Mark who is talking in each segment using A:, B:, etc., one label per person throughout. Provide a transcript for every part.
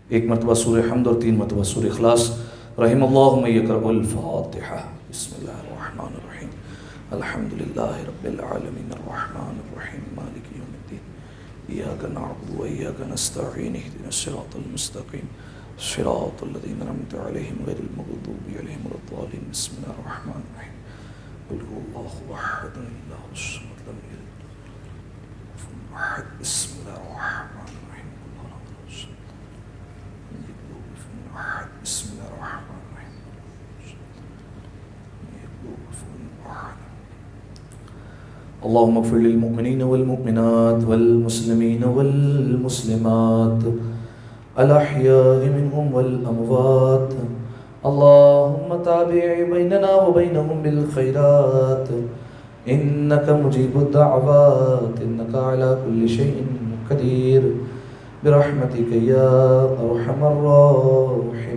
A: ایک مرتبہ سورہ حمد اور 3 مرتبہ سورہ اخلاص۔ رحم اللہ من یقرأ الفاتحہ۔ بسم اللہ الرحمن الرحیم الحمدللہ رب العالمین الرحمن الرحیم مالک یوم الدین ایاک نعبد و ایاک نستعین اہدنا الصراط المستقیم صراط الذین انعمت علیہم غیر المغضوب علیہم ولا الضالین۔ بسم اللہ الرحمن الرحیم قل هو اللہ احد اللہ الصمد لم یلد ولم یکن له احد۔ بسم اللہ الرحمن الرحیم بسم اللہ الرحمن الرحیم اللهم اغفر للمؤمنين والمؤمنات والمسلمين والمسلمات الأحياء منهم والأموات اللهم تابع بيننا وبينهم بالخيرات إنك مجيب الدعوات إنك على كل شيء قدير برحمتك يا أرحم الراحمين۔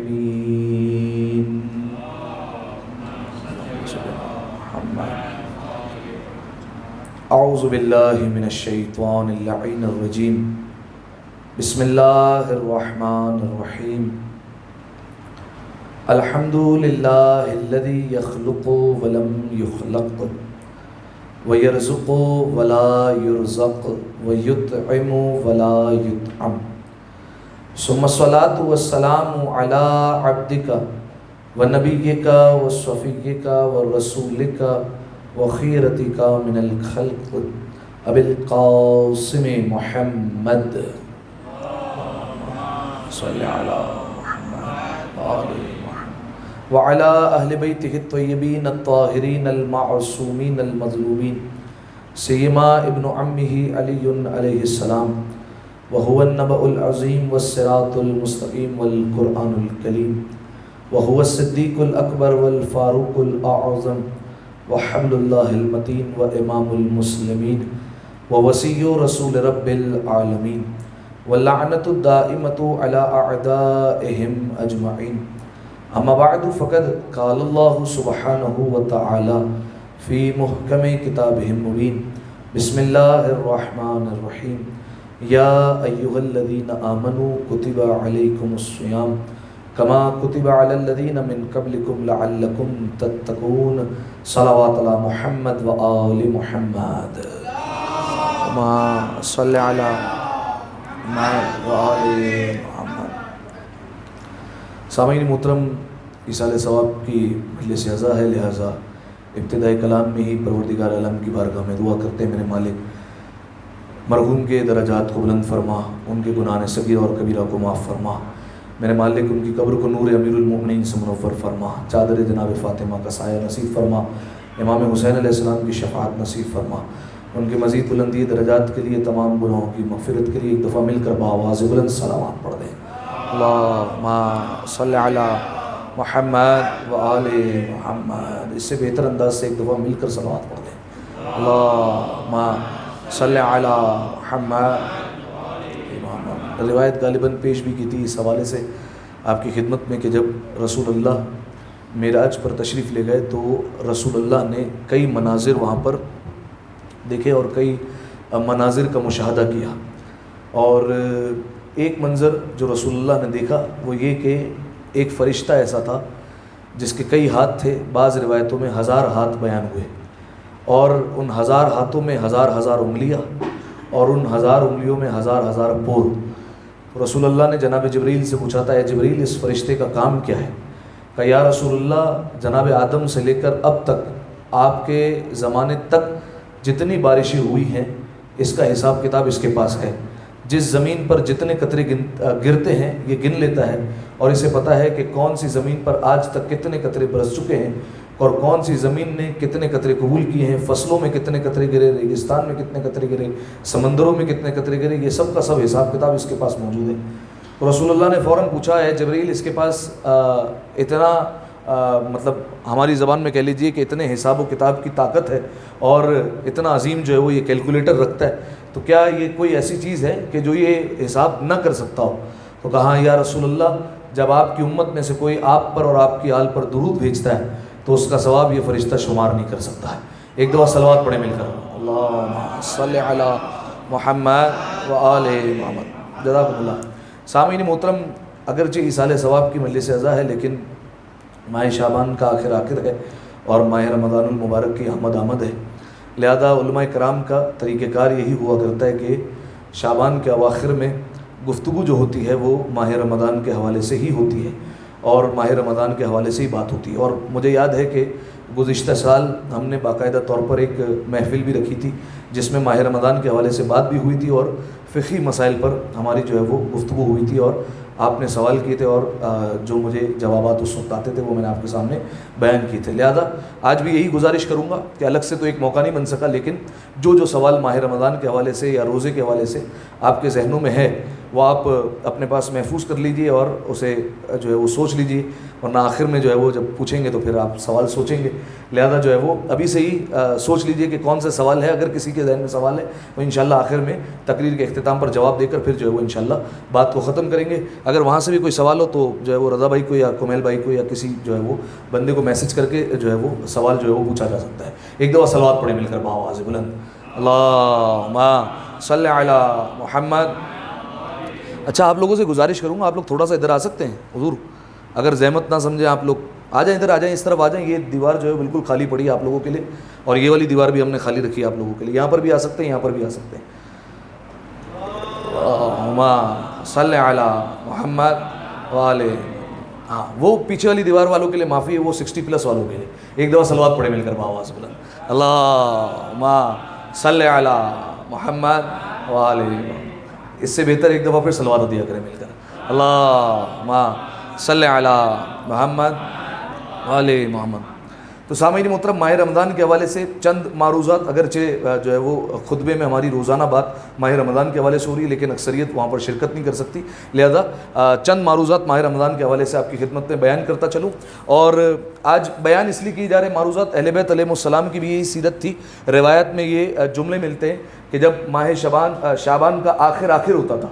A: اعوذ باللہ من الشیطان اللعین الرجیم بسم اللہ الرحمن الرحیم الحمد للہ الذی یخلق ولم یخلق ویرزق ولا یرزق ویطعم ولا یطعم ثم الصلاة والسلام علی عبدک ونبیک وصفیک ورسولک وخیرتک من الخلق ابی القاسم محمد صلی علی محمد وآل محمد وعلی اہل بیتہ الطیبین الطاہرین المعصومین المظلومین سیما ابن عمہ علی علیہ السلام وهو النبأ العظیم والصراط المستقیم والقرآن الکریم وهو الصدیق الاکبر والفاروق الاعظم وحبل اللہ المتین وامام المسلمین ووصی رسول رب العالمین واللعنۃ الدائمۃ علی اعدائہم اجمعین اما بعد فقد قال اللہ سبحانہ وتعالی فی محکم کتابہ المبین بسم اللہ الرحمن الرحیم یا ایہا الذین آمنوا کتب علیکم الصیام کما کتب علی الذین من قبلکم لعلکم تتقون صلوات علی محمد و آل محمد صلی علی محمد و آل محمد۔ سامعین محترم، ایصال ثواب کی مجلس اعزا ہے، لہٰذا ابتدائی کلام میں ہی پروردگار عالم کی بارگاہ میں دعا کرتے ہیں، میرے مالک مرحوم کے درجات کو بلند فرما، ان کے گناہ صغیر اور کبیرہ کو معاف فرما، میرے مالک ان کی قبر کو نور امیر المؤمنین سے منور فرما، چادر جناب فاطمہ کا سایہ نصیب فرما، امام حسین علیہ السلام کی شفاعت نصیب فرما، ان کے مزید بلندی درجات کے لیے تمام گناہوں کی مغفرت کے لیے ایک دفعہ مل کر بآواز بلند صلوات پڑھ دیں۔ اللہم صلی علی محمد و آل محمد۔ اس سے بہتر انداز سے ایک دفعہ مل کر صلوات پڑھ دیں۔ اللہم صلی علی محمد۔ روایت غالباً پیش بھی کی تھی اس حوالے سے آپ کی خدمت میں کہ جب رسول اللہ معراج پر تشریف لے گئے تو رسول اللہ نے کئی مناظر وہاں پر دیکھے اور کئی مناظر کا مشاہدہ کیا، اور ایک منظر جو رسول اللہ نے دیکھا وہ یہ کہ ایک فرشتہ ایسا تھا جس کے کئی ہاتھ تھے، بعض روایتوں میں 1000 ہاتھ بیان ہوئے، اور ان 1000 ہاتھوں میں 1000 انگلیاں، اور ان 1000 انگلیوں میں 1000 پور۔ رسول اللہ نے جناب جبریل سے پوچھا تھا، اے جبریل اس فرشتے کا کام کیا ہے؟ کہا یا رسول اللہ جناب آدم سے لے کر اب تک آپ کے زمانے تک جتنی بارشیں ہوئی ہیں اس کا حساب کتاب اس کے پاس ہے، جس زمین پر جتنے قطرے گرتے ہیں یہ گن لیتا ہے، اور اسے پتہ ہے کہ کون سی زمین پر آج تک کتنے قطرے برس چکے ہیں اور کون سی زمین نے کتنے قطرے قبول کیے ہیں، فصلوں میں کتنے قطرے گرے، ریگستان میں کتنے قطرے گرے، سمندروں میں کتنے قطرے گرے، یہ سب کا سب حساب کتاب اس کے پاس موجود ہے۔ تو رسول اللہ نے فوراً پوچھا ہے جبریل اس کے پاس اتنا مطلب ہماری زبان میں کہہ لیجئے کہ اتنے حساب و کتاب کی طاقت ہے اور اتنا عظیم جو ہے وہ یہ کیلکولیٹر رکھتا ہے، تو کیا یہ کوئی ایسی چیز ہے کہ جو یہ حساب نہ کر سکتا ہو؟ تو کہا یا رسول اللہ جب آپ کی امت میں سے کوئی آپ پر اور آپ کی آل پر درود بھیجتا ہے تو اس کا ثواب یہ فرشتہ شمار نہیں کر سکتا ہے۔ ایک دفعہ صلوات پڑھیں مل کر، اللہم صلی علی محمد و آل محمد۔ جزاکم اللہ۔ سامعین محترم، اگرچہ ایصال ثواب کی مجلس عزا ہے لیکن ماہ شعبان کا آخر ہے اور ماہ رمضان المبارک کی آمد ہے، لہذا علماء کرام کا طریقہ کار یہی ہوا کرتا ہے کہ شعبان کے اواخر میں گفتگو جو ہوتی ہے وہ ماہ رمضان کے حوالے سے ہی ہوتی ہے اور ماہ رمضان کے حوالے سے ہی بات ہوتی ہے۔ اور مجھے یاد ہے کہ گزشتہ سال ہم نے باقاعدہ طور پر ایک محفل بھی رکھی تھی جس میں ماہ رمضان کے حوالے سے بات بھی ہوئی تھی اور فقہی مسائل پر ہماری جو ہے وہ گفتگو ہوئی تھی اور آپ نے سوال کیے تھے اور جو مجھے جوابات اس وقت آتے تھے وہ میں نے آپ کے سامنے بیان کیے تھے۔ لہذا آج بھی یہی گزارش کروں گا کہ الگ سے تو ایک موقع نہیں بن سکا، لیکن جو سوال ماہ رمضان کے حوالے سے یا روزے کے حوالے سے آپ کے ذہنوں میں ہے وہ آپ اپنے پاس محفوظ کر لیجئے اور اسے جو ہے وہ سوچ لیجئے، ورنہ آخر میں جو ہے وہ جب پوچھیں گے تو پھر آپ سوال سوچیں گے۔ لہذا جو ہے وہ ابھی سے ہی سوچ لیجئے کہ کون سے سوال ہے، اگر کسی کے ذہن میں سوال ہے تو انشاءاللہ آخر میں تقریر کے اختتام پر جواب دے کر پھر جو ہے وہ انشاءاللہ بات کو ختم کریں گے۔ اگر وہاں سے بھی کوئی سوال ہو تو جو ہے وہ رضا بھائی کو یا کمیل بھائی کو یا کسی جو ہے وہ بندے کو میسج کر کے جو ہے وہ سوال جو ہے وہ پوچھا جا سکتا ہے۔ ایک دفعہ صلوات پڑھیں مل کر بآواز بلند، اللہم صلی علی محمد۔ اچھا آپ لوگوں سے گزارش کروں گا آپ لوگ تھوڑا سا ادھر آ سکتے ہیں حضور، اگر زحمت نہ سمجھیں آپ لوگ آ جائیں، ادھر آ جائیں، اس طرف آ جائیں۔ یہ دیوار جو ہے بالکل خالی پڑی ہے آپ لوگوں کے لیے اور یہ والی دیوار بھی ہم نے خالی رکھی ہے آپ لوگوں کے لیے، یہاں پر بھی آ سکتے ہیں، یہاں پر بھی آ سکتے ہیں۔ اللہم صلی علی محمد وآلہ، ہاں وہ پیچھے والی دیوار والوں کے لیے معافی ہے، وہ 60+ والوں کے لیے۔ ایک دفعہ صلوات پڑھے مل کر بآواز بلند، اللہم صلی علی محمد وآلہ۔ اس سے بہتر ایک دفعہ پھر صلوات دیا کریں مل کر، اللہم صلی علی محمد وآلہ محمد۔ تو سامعین محترم، ماہ رمضان کے حوالے سے چند معروضات، اگرچہ جو ہے وہ خطبے میں ہماری روزانہ بات ماہ رمضان کے حوالے سے ہو رہی ہے لیکن اکثریت وہاں پر شرکت نہیں کر سکتی، لہذا چند معروضات ماہ رمضان کے حوالے سے آپ کی خدمت میں بیان کرتا چلوں۔ اور آج بیان اس لیے کی جا رہے معروضات، اہل بیت علیہ السلام کی بھی یہی سیرت تھی۔ روایت میں یہ جملے ملتے ہیں کہ جب ماہ شعبان کا آخر ہوتا تھا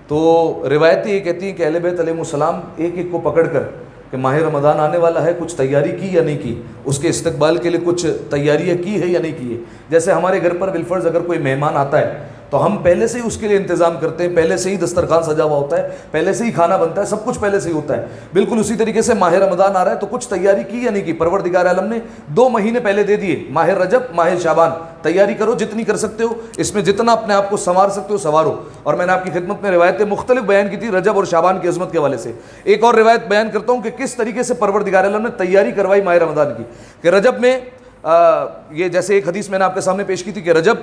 A: تو روایتیں یہ کہتی ہیں کہ اہل بیت علیہ السلام ایک ایک کو پکڑ کر کہ ماہ رمضان آنے والا ہے، کچھ تیاری کی یا نہیں کی، اس کے استقبال کے لیے کچھ تیاریاں کی ہے یا نہیں کی ہے۔ جیسے ہمارے گھر پر بالفرض اگر کوئی مہمان آتا ہے تو ہم پہلے سے ہی اس کے لیے انتظام کرتے ہیں، پہلے سے ہی دسترخوان سجا ہوا ہوتا ہے، پہلے سے ہی کھانا بنتا ہے، سب کچھ پہلے سے ہی ہوتا ہے۔ بالکل اسی طریقے سے ماہ رمضان آ رہا ہے تو کچھ تیاری کی یا نہیں کی؟ پروردگار عالم نے 2 مہینے پہلے دے دیے، ماہ رجب، ماہ شعبان۔ تیاری کرو جتنی کر سکتے ہو، اس میں جتنا اپنے آپ کو سنوار سکتے ہو سنوارو۔ اور میں نے آپ کی خدمت میں روایتیں مختلف بیان کی تھی رجب اور شعبان کی عظمت کے حوالے سے۔ ایک اور روایت بیان کرتا ہوں کہ کس طریقے سے پروردگار عالم نے تیاری کروائی ماہ رمضان کی، کہ رجب میں یہ جیسے ایک حدیث میں نے آپ کے سامنے پیش کی تھی کہ رجب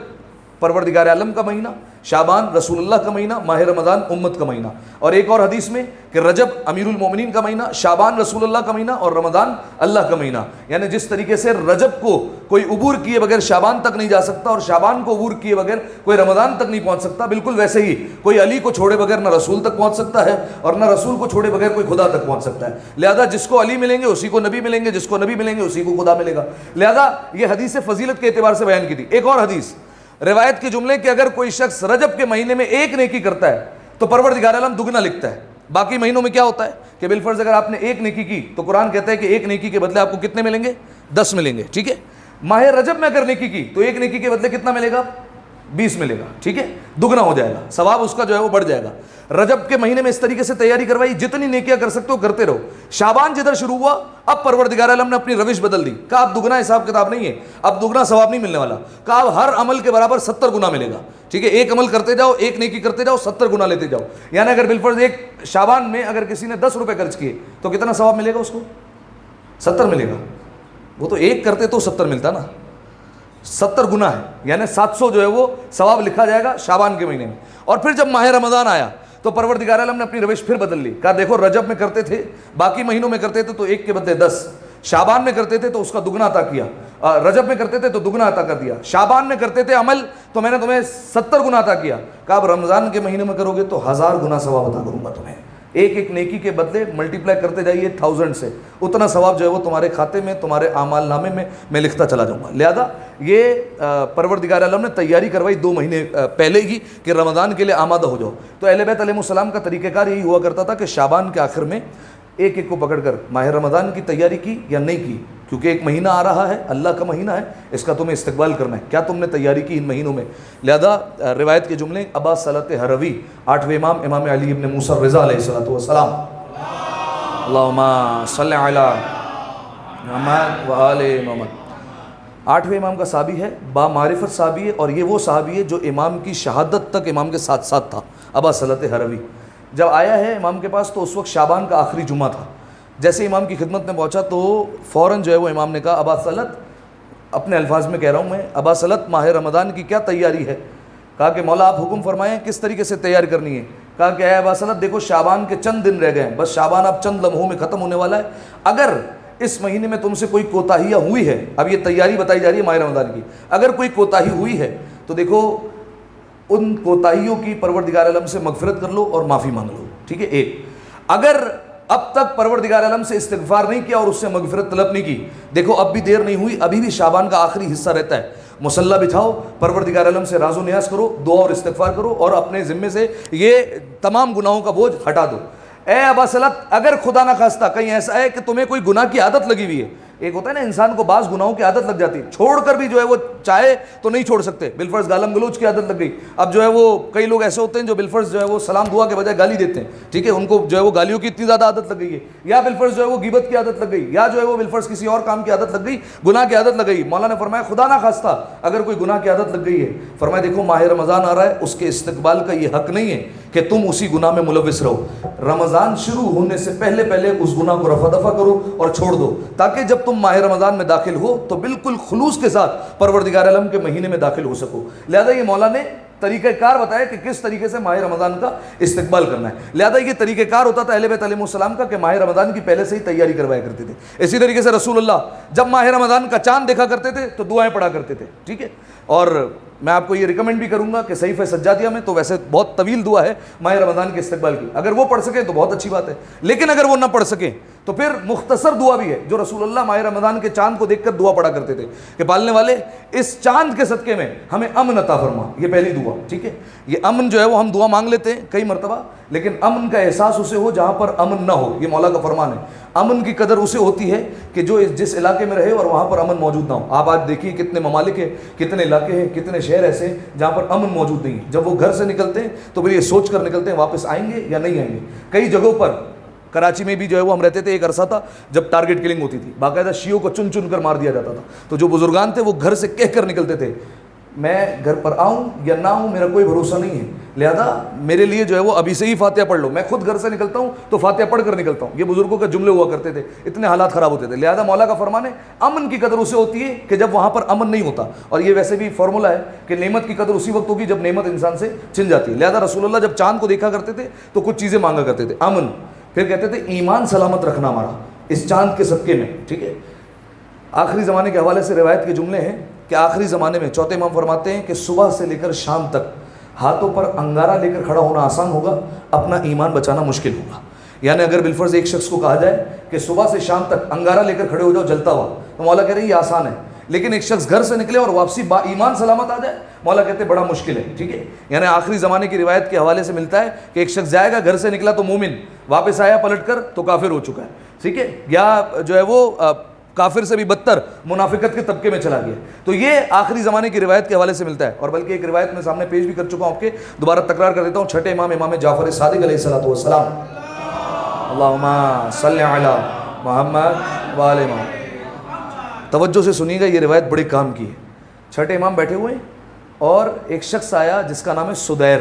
A: پروردگار عالم کا مہینہ، شعبان رسول اللہ کا مہینہ، ماہ رمضان امت کا مہینہ۔ اور ایک اور حدیث میں کہ رجب امیر المومنین کا مہینہ، شعبان رسول اللہ کا مہینہ اور رمضان اللہ کا مہینہ۔ یعنی جس طریقے سے رجب کو کوئی عبور کیے بغیر شعبان تک نہیں جا سکتا اور شعبان کو عبور کیے بغیر کوئی رمضان تک نہیں پہنچ سکتا، بالکل ویسے ہی کوئی علی کو چھوڑے بغیر نہ رسول تک پہنچ سکتا ہے اور نہ رسول کو چھوڑے بغیر کوئی خدا تک پہنچ سکتا ہے۔ لہذا جس کو علی ملیں گے اسی کو نبی ملیں گے، جس کو نبی ملیں گے اسی کو خدا ملے گا۔ لہذا یہ حدیث فضیلت کے اعتبار سے بیان کی تھی۔ ایک اور حدیث روایت کے جملے کہ اگر کوئی شخص رجب کے مہینے میں ایک نیکی کرتا ہے تو پروردگار عالم دگنا لکھتا ہے۔ باقی مہینوں میں کیا ہوتا ہے کہ بالفرض اگر آپ نے ایک نیکی کی تو قرآن کہتا ہے کہ ایک نیکی کے بدلے آپ کو کتنے ملیں گے؟ 10 ملیں گے، ٹھیک ہے۔ ماہ رجب میں اگر نیکی کی تو ایک نیکی کے بدلے کتنا ملے گا؟ 20 ملے گا، ٹھیک ہے، دگنا ہو جائے گا، ثواب اس کا جو ہے وہ بڑھ جائے گا۔ رجب کے مہینے میں اس طریقے سے تیاری کروائی، جتنی نیکیاں کر سکتے ہو کرتے رہو۔ شعبان جدھر شروع ہوا اب پروردگار عالم نے اپنی روش بدل دی، کہا اب دگنا حساب کتاب نہیں ہے، اب دگنا ثواب نہیں ملنے والا، کہا اب ہر عمل کے برابر 70 گنا ملے گا، ٹھیک ہے۔ ایک عمل کرتے جاؤ، ایک نیکی کرتے جاؤ، 70 گنا لیتے جاؤ۔ یعنی اگر بالفرض ایک شعبان میں اگر کسی نے 10 روپے خرچ کیے تو کتنا ثواب ملے گا اس کو؟ 70 ملے گا۔ وہ تو ایک کرتے تو 70 ملتا نا، 70 گنا ہے، یعنی 700 جو ہے وہ ثواب لکھا جائے گا شعبان کے مہینے میں۔ اور پھر جب ماہ رمضان آیا تو پروردگار عالم نے اپنی روش پھر بدل لی، کہا دیکھو رجب میں کرتے تھے، باقی مہینوں میں کرتے تھے تو ایک کے بدلے 10، شعبان میں کرتے تھے تو اس کا دگنا عطا کیا، رجب میں کرتے تھے تو دگنا عطا کر دیا، شعبان میں کرتے تھے عمل تو میں نے تمہیں 70 گنا عطا کیا، کہا اب رمضان کے مہینے میں کرو گے تو 1000 گنا ثواب عطا کروں گا تمہیں۔ ایک ایک نیکی کے بدلے ملٹیپلائی کرتے جائیے 1000 سے، اتنا ثواب جو ہے وہ تمہارے کھاتے میں، تمہارے اعمال نامے میں لکھتا چلا جاؤں گا۔ لہذا یہ پروردگار عالم نے تیاری کروائی 2 مہینے پہلے ہی کہ رمضان کے لیے آمادہ ہو جاؤ۔ تو اہل بیت علیہ السلام کا طریقہ کار یہی ہوا کرتا تھا کہ شعبان کے آخر میں ایک ایک کو پکڑ کر ماہ رمضان کی تیاری کی یا نہیں کی، کیونکہ ایک مہینہ آ رہا ہے، اللہ کا مہینہ ہے، اس کا تمہیں استقبال کرنا ہے، کیا تم نے تیاری کی ان مہینوں میں؟ لہذا روایت کے جملے ابا صلت ہروی 8ویں امام علی ابن موسیٰ الرضا علیہ السلام اللہم صلی علی محمد و آل محمد۔ 8ویں امام کا صحابی ہے، با معرفت صحابی ہے، اور یہ وہ صحابی ہے جو امام کی شہادت تک امام کے ساتھ ساتھ تھا، ابا سلط ہروی۔ جب آیا ہے امام کے پاس تو اس وقت شعبان کا آخری جمعہ تھا۔ جیسے امام کی خدمت میں پہنچا تو فوراً جو ہے وہ امام نے کہا ابا سلط، اپنے الفاظ میں کہہ رہا ہوں میں، ابا سلط ماہ رمضان کی کیا تیاری ہے؟ کہا کہ مولا آپ حکم فرمائیں کس طریقے سے تیاری کرنی ہے؟ کہا کہ اے ابا سلط دیکھو شعبان کے چند دن رہ گئے ہیں، بس شعبان اب چند لمحوں میں ختم ہونے والا ہے، اگر اس مہینے میں تم سے کوئی کوتاہیاں ہوئی ہے، اب یہ تیاری بتائی جا رہی ہے ماہ رمضان کی، اگر کوئی کوتاہی ہوئی ہے تو دیکھو ان کوتاہیوں کی پروردگار عالم سے مغفرت کر لو اور معافی مانگ لو، ٹھیک ہے؟ ایک، اگر اب تک پروردگار عالم سے استغفار نہیں کیا اور اس سے مغفرت طلب نہیں کی، دیکھو اب بھی دیر نہیں ہوئی، ابھی بھی شعبان کا آخری حصہ رہتا ہے، مصلی بچھاؤ، پروردگار عالم سے راز و نیاز کرو، دعا اور استغفار کرو، اور اپنے ذمے سے یہ تمام گناہوں کا بوجھ ہٹا دو۔ اے ابا سلط اگر خدا نہ خواستہ کہیں ایسا ہے کہ تمہیں کوئی گناہ کی عادت لگی ہوئی ہے، ایک ہوتا ہے نا انسان کو بعض گناہوں کی عادت لگ جاتی ہے، چھوڑ کر بھی جو ہے وہ چاہے تو نہیں چھوڑ سکتے، بالفرض گالم گلوچ کی عادت لگ گئی، اب جو ہے وہ کئی لوگ ایسے ہوتے ہیں جو بالفرض جو ہے وہ سلام دعا کے بجائے گالی دیتے ہیں، ٹھیک ہے؟ ان کو جو ہے وہ گالیوں کی اتنی زیادہ عادت لگ گئی ہے، یا بالفرض جو ہے وہ غیبت کی عادت لگ گئی، یا جو ہے وہ بالفرض کسی اور کام کی عادت لگ گئی، گناہ کی عادت لگ گئی۔ مولا نے فرمایا خدا نہ خواستہ اگر کوئی گناہ کی عادت لگ گئی ہے، فرمایا دیکھو ماہ رمضان آ رہا ہے، اس کے استقبال کا یہ حق نہیں ہے کہ تم اسی گناہ میں ملوث رہو، رمضان شروع ہونے سے پہلے اس گناہ کو رفع دفع کرو اور چھوڑ دو، تاکہ جب تم ماہ رمضان میں داخل ہو تو بالکل خلوص کے ساتھ پروردگار عالم کے مہینے میں داخل ہو سکو۔ لہذا یہ مولا نے طریقہ کار بتایا کہ کس طریقے سے ماہ رمضان کا استقبال کرنا ہے۔ لہذا یہ طریقہ کار ہوتا تھا اہل بیت علیہ السلام کا کہ ماہ رمضان کی پہلے سے ہی تیاری کروایا کرتے تھے۔ اسی طریقے سے رسول اللہ جب ماہ رمضان کا چاند دیکھا کرتے تھے تو دعائیں پڑھا کرتے تھے، ٹھیک ہے؟ اور میں آپ کو یہ ریکمنڈ بھی کروں گا کہ صحیفہ سجادیہ میں تو ویسے بہت طویل دعا ہے ماہ رمضان کے استقبال کی، اگر وہ پڑھ سکیں تو بہت اچھی بات ہے، لیکن اگر وہ نہ پڑھ سکیں تو پھر مختصر دعا بھی ہے جو رسول اللہ ماہ رمضان کے چاند کو دیکھ کر دعا پڑھا کرتے تھے کہ پالنے والے اس چاند کے صدقے میں ہمیں امن عطا فرما، یہ پہلی دعا، ٹھیک ہے؟ یہ امن جو ہے وہ ہم دعا مانگ لیتے ہیں کئی مرتبہ، لیکن امن کا احساس اسے ہو جہاں پر امن نہ ہو، یہ مولا کا فرمان ہے۔ امن کی قدر اسے ہوتی ہے کہ جو جس علاقے میں رہے اور وہاں پر امن موجود نہ ہو۔ آپ آج دیکھیے کتنے ممالک ہیں، کتنے علاقے ہیں، کتنے شہر ایسے ہیں جہاں پر امن موجود نہیں ہے، جب وہ گھر سے نکلتے ہیں تو پھر یہ سوچ کر نکلتے ہیں واپس آئیں گے یا نہیں آئیں گے۔ کئی جگہوں پر کراچی میں بھی جو ہے وہ ہم رہتے تھے، ایک عرصہ تھا جب ٹارگٹ کلنگ ہوتی تھی، باقاعدہ شیعوں کو چن چن کر مار دیا جاتا تھا، تو جو بزرگان تھے وہ گھر سے کہہ کر نکلتے تھے میں گھر پر آؤں یا نہ آؤں میرا کوئی بھروسہ نہیں ہے، لہذا میرے لیے جو ہے وہ ابھی سے ہی فاتحہ پڑھ لو، میں خود گھر سے نکلتا ہوں تو فاتحہ پڑھ کر نکلتا ہوں۔ یہ بزرگوں کے جملے ہوا کرتے تھے، اتنے حالات خراب ہوتے تھے۔ لہذا مولا کا فرمان ہے امن کی قدر اسے ہوتی ہے کہ جب وہاں پر امن نہیں ہوتا، اور یہ ویسے بھی فارمولہ ہے کہ نعمت کی قدر اسی وقت ہوگی جب نعمت انسان سے چھن جاتی ہے۔ لہذا رسول اللہ جب چاند کو دیکھا کرتے تھے تو کچھ چیزیں مانگا کرتے تھے، امن، پھر کہتے تھے ایمان سلامت رکھنا ہمارا اس چاند کے صدقے میں، ٹھیک ہے؟ آخری زمانے کے حوالے سے روایت کے جملے ہیں کہ آخری زمانے میں چوتھے امام فرماتے ہیں کہ صبح سے لے کر شام تک ہاتھوں پر انگارہ لے کر کھڑا ہونا آسان ہوگا، اپنا ایمان بچانا مشکل ہوگا۔ یعنی اگر بالفرض ایک شخص کو کہا جائے کہ صبح سے شام تک انگارہ لے کر کھڑے ہو جاؤ جلتا ہوا، تو مولا کہہ رہے ہیں یہ آسان ہے، لیکن ایک شخص گھر سے نکلے اور واپسی با ایمان سلامت آ جائے، مولا کہتے ہیں بڑا مشکل ہے، ٹھیک ہے؟ یعنی آخری زمانے کی روایت کے حوالے سے ملتا ہے کہ ایک شخص جائے گا گھر سے نکلا تو مومن، واپس آیا پلٹ کر تو کافر ہو چکا ہے، ٹھیک ہے؟ یا جو ہے وہ کافر سے بھی بدتر منافقت کے طبقے میں چلا گیا۔ تو یہ آخری زمانے کی روایت کے حوالے سے ملتا ہے، اور بلکہ ایک روایت میں سامنے پیش بھی کر چکا ہوں آپ کے، دوبارہ تکرار کر دیتا ہوں۔ چھٹے امام امام جعفر صادق علیہ السلام، اللہم صلی علی محمد و آل محمد۔ توجہ سے سنیے گا، یہ روایت بڑے کام کی ہے۔ چھٹے امام بیٹھے ہوئے ہیں اور ایک شخص آیا جس کا نام ہے سدیر،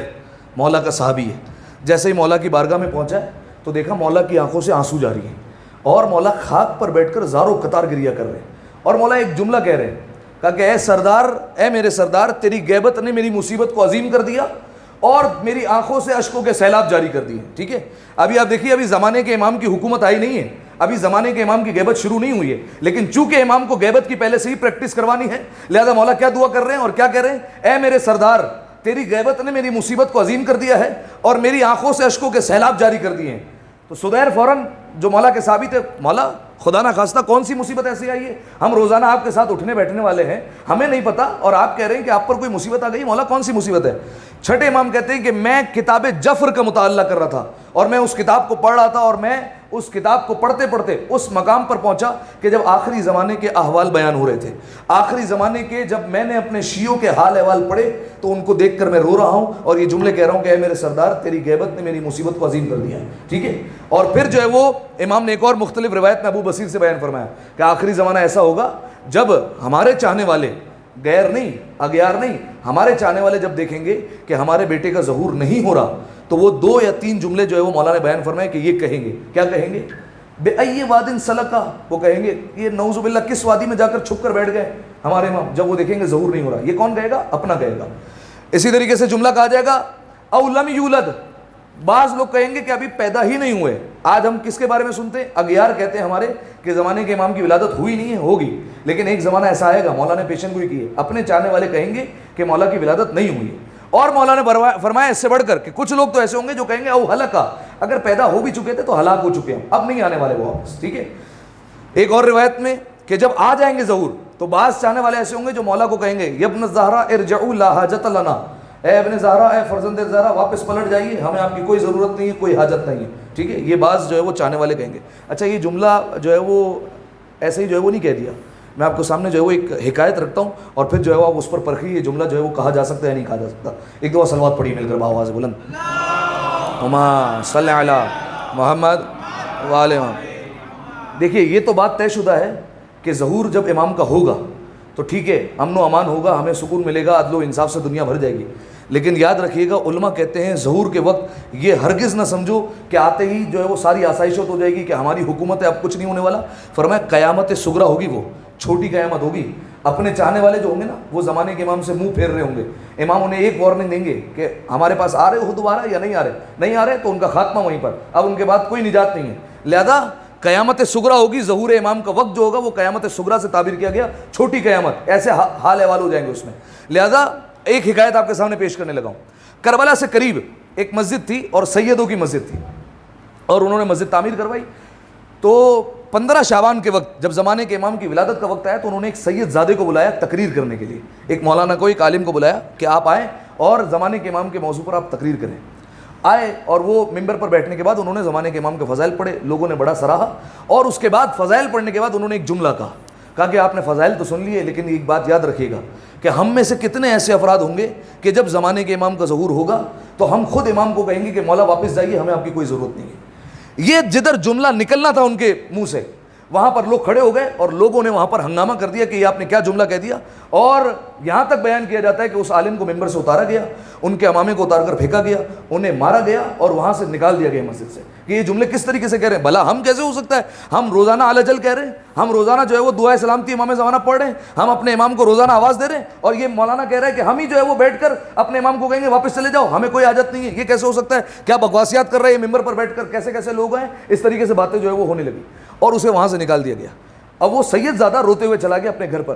A: مولا کا صحابی ہے۔ جیسے ہی مولا کی بارگاہ میں پہنچا تو دیکھا مولا کی آنکھوں سے آنسو جاری ہیں، اور مولا خاک پر بیٹھ کر زاروں قطار گریا کر رہے ہیں، اور مولا ایک جملہ کہہ رہے ہیں، کہا کہ اے سردار، اے میرے سردار، تیری غیبت نے میری مصیبت کو عظیم کر دیا اور میری آنکھوں سے اشکوں کے سیلاب جاری کر دیے، ٹھیک ہے؟ ابھی آپ دیکھیے، ابھی زمانے کے امام کی حکومت آئی نہیں ہے، ابھی زمانے کے امام کی غیبت شروع نہیں ہوئی ہے، لیکن چونکہ امام کو غیبت کی پہلے سے ہی پریکٹس کروانی ہے، لہذا مولا کیا دعا کر رہے ہیں اور کیا کہہ رہے ہیں؟ اے میرے سردار، تیری غیبت نے میری مصیبت کو عظیم کر دیا ہے اور میری آنکھوں سے اشکوں کے سیلاب جاری کر دیے ہیں۔ تو سدیر فوراً جو مولا کے صحابی تھے، مولا خدا نہ خواستہ کون سی مصیبت ایسی آئی ہے، ہم روزانہ آپ کے ساتھ اٹھنے بیٹھنے والے ہیں، ہمیں نہیں پتا، اور آپ کہہ رہے ہیں کہ آپ پر کوئی مصیبت آ گئی، مولا کون سی مصیبت ہے؟ چھٹے امام کہتے ہیں کہ میں کتاب جفر کا مطالعہ کر رہا تھا اور میں اس کتاب کو پڑھ رہا تھا، اور میں اس کتاب کو پڑھتے پڑھتے اس مقام پر پہنچا کہ جب آخری زمانے کے احوال بیان ہو رہے تھے، آخری زمانے کے جب میں نے اپنے شیعوں کے حال احوال پڑھے تو ان کو دیکھ کر میں رو رہا ہوں اور یہ جملے کہہ رہا ہوں کہ اے میرے سردار، تیری غیبت نے میری مصیبت کو عظیم کر دیا ہے، ٹھیک ہے؟ اور پھر جو ہے وہ امام نے ایک اور مختلف روایت میں ابو بصیر سے بیان فرمایا کہ آخری زمانہ ایسا ہوگا جب ہمارے چاہنے والے، غیر نہیں، اغیار نہیں، ہمارے چاہنے والے جب دیکھیں گے کہ ہمارے بیٹے کا ظہور نہیں ہو رہا تو وہ 2 یا 3 جملے جو ہے وہ مولانا نے بیان فرمائے کہ یہ کہیں گے. کیا کہیں گے؟ بے ای وادن سلکا، وہ کہیں گے یہ نعوذ باللہ کس وادی میں جا کر چھپ کر بیٹھ گئے ہمارے امام، جب وہ دیکھیں گے ظہور نہیں ہو رہا. یہ کون کہے گا؟ اپنا کہے گا. اسی طریقے سے جملہ کہا جائے گا او لم یولد، بعض لوگ کہیں گے کہ ابھی پیدا ہی نہیں ہوئے. آج ہم کس کے بارے میں سنتے ہیں؟ اغیار کہتے ہیں ہمارے کہ زمانے کے امام کی ولادت ہوئی نہیں ہے، ہوگی، لیکن ایک زمانہ ایسا آئے گا، مولا نے پیشن گوئی کی ہے، اپنے چاہنے والے کہیں گے کہ مولا کی ولادت نہیں ہوئی ہے. اور مولا نے فرمایا اس سے بڑھ کر کہ کچھ لوگ تو ایسے ہوں گے جو کہیں گے او ہلکا، اگر پیدا ہو بھی چکے تھے تو ہلاک ہو چکے ہیں، اب نہیں آنے والے وہ واپس. ٹھیک ہے. ایک اور روایت میں کہ جب آ جائیں گے ظہور تو بعض چاہنے والے ایسے ہوں گے جو مولا کو کہیں گے یبن الزہرا ارجعوا لا حاجت لنا، اے ابن زہرا، اے فرزند زہرا، واپس پلٹ جائیے، ہمیں آپ کی کوئی ضرورت نہیں ہے، کوئی حاجت نہیں ہے. ٹھیک ہے. یہ بعض جو ہے وہ چاہنے والے کہیں گے. اچھا یہ جملہ جو ہے وہ ایسے ہی جو ہے وہ نہیں کہہ دیا، میں آپ کو سامنے جو ہے وہ ایک حکایت رکھتا ہوں اور پھر جو ہے وہ آپ اس پر پرکھیے یہ جملہ جو ہے وہ کہا جا سکتا ہے یا نہیں کہا جا سکتا. ایک دفعہ صلوات پڑھی مل کر بآواز بلند، اللہم صلی علی محمد وآل محمد. دیکھیے یہ تو بات طے شدہ ہے کہ ظہور جب امام کا ہوگا تو ٹھیک ہے، امن و امان ہوگا، ہمیں سکون ملے گا، عدل و انصاف سے دنیا بھر جائے گی. لیکن یاد رکھیے گا علماء کہتے ہیں ظہور کے وقت یہ ہرگز نہ سمجھو کہ آتے ہی جو ہے وہ ساری آسائشت ہو جائے گی کہ ہماری حکومت ہے، اب کچھ نہیں ہونے والا. فرمایا قیامت صغریٰ ہوگی، وہ چھوٹی قیامت ہوگی. اپنے چاہنے والے جو ہوں گے نا وہ زمانے کے امام سے منہ پھیر رہے ہوں گے. امام انہیں ایک وارننگ دیں گے کہ ہمارے پاس آ رہے ہو دوبارہ یا نہیں آ رہے، نہیں آ رہے تو ان کا خاتمہ وہیں پر، اب ان کے بعد کوئی نجات نہیں ہے. لہذا قیامت صغریٰ ہوگی. ظہور امام کا وقت جو ہوگا وہ قیامت صغریٰ سے تعبیر کیا گیا، چھوٹی قیامت، ایسے حال احوال ہو جائیں گے اس میں. لہذا ایک حکایت آپ کے سامنے پیش کرنے لگا ہوں. کربلا سے قریب ایک مسجد تھی اور سیدوں کی مسجد تھی اور انہوں نے مسجد تعمیر کروائی. تو 15 شعبان کے وقت جب زمانے کے امام کی ولادت کا وقت آیا تو انہوں نے ایک سید زادے کو بلایا تقریر کرنے کے لیے، ایک مولانا کو، ایک عالم کو بلایا کہ آپ آئیں اور زمانے کے امام کے موضوع پر آپ تقریر کریں. آئے اور وہ ممبر پر بیٹھنے کے بعد انہوں نے زمانے کے امام کے فضائل پڑھے، لوگوں نے بڑا سراہا. اور اس کے بعد فضائل پڑھنے کے بعد انہوں نے ایک جملہ کہا کہ آپ نے فضائل تو سن لیے لیکن ایک بات یاد رکھیے گا کہ ہم میں سے کتنے ایسے افراد ہوں گے کہ جب زمانے کے امام کا ظہور ہوگا تو ہم خود امام کو کہیں گے کہ مولا واپس جائیے، ہمیں آپ کی کوئی ضرورت نہیں ہے. یہ جدھر جملہ نکلنا تھا ان کے منہ سے وہاں پر لوگ کھڑے ہو گئے اور لوگوں نے وہاں پر ہنگامہ کر دیا کہ یہ آپ نے کیا جملہ کہہ دیا. اور یہاں تک بیان کیا جاتا ہے کہ اس عالم کو ممبر سے اتارا گیا، ان کے امامے کو اتار کر پھینکا گیا، انہیں مارا گیا اور وہاں سے نکال دیا گیا مسجد سے کہ یہ جملے کس طریقے سے کہہ رہے ہیں. بھلا ہم کیسے ہو سکتا ہے؟ ہم روزانہ علی جل کہہ رہے ہیں، ہم روزانہ جو ہے وہ دعائے سلامتی امام زمانہ پڑھ رہے ہیں، ہم اپنے امام کو روزانہ آواز دے رہے ہیں، اور یہ مولانا کہہ رہا ہے کہ ہم ہی جو ہے وہ بیٹھ کر اپنے امام کو کہیں گے واپس چلے جاؤ، ہمیں کوئی حاجت نہیں ہے. یہ کیسے ہو سکتا ہے؟ کیا بکواسیات کر رہے ہیں ممبر پر بیٹھ کر؟ کیسے کیسے لوگ ہیں؟ اس طریقے سے باتیں جو ہے وہ ہونے لگی اور اسے وہاں سے نکال دیا گیا. اب وہ سید زادہ روتے ہوئے چلا گیا اپنے گھر پر.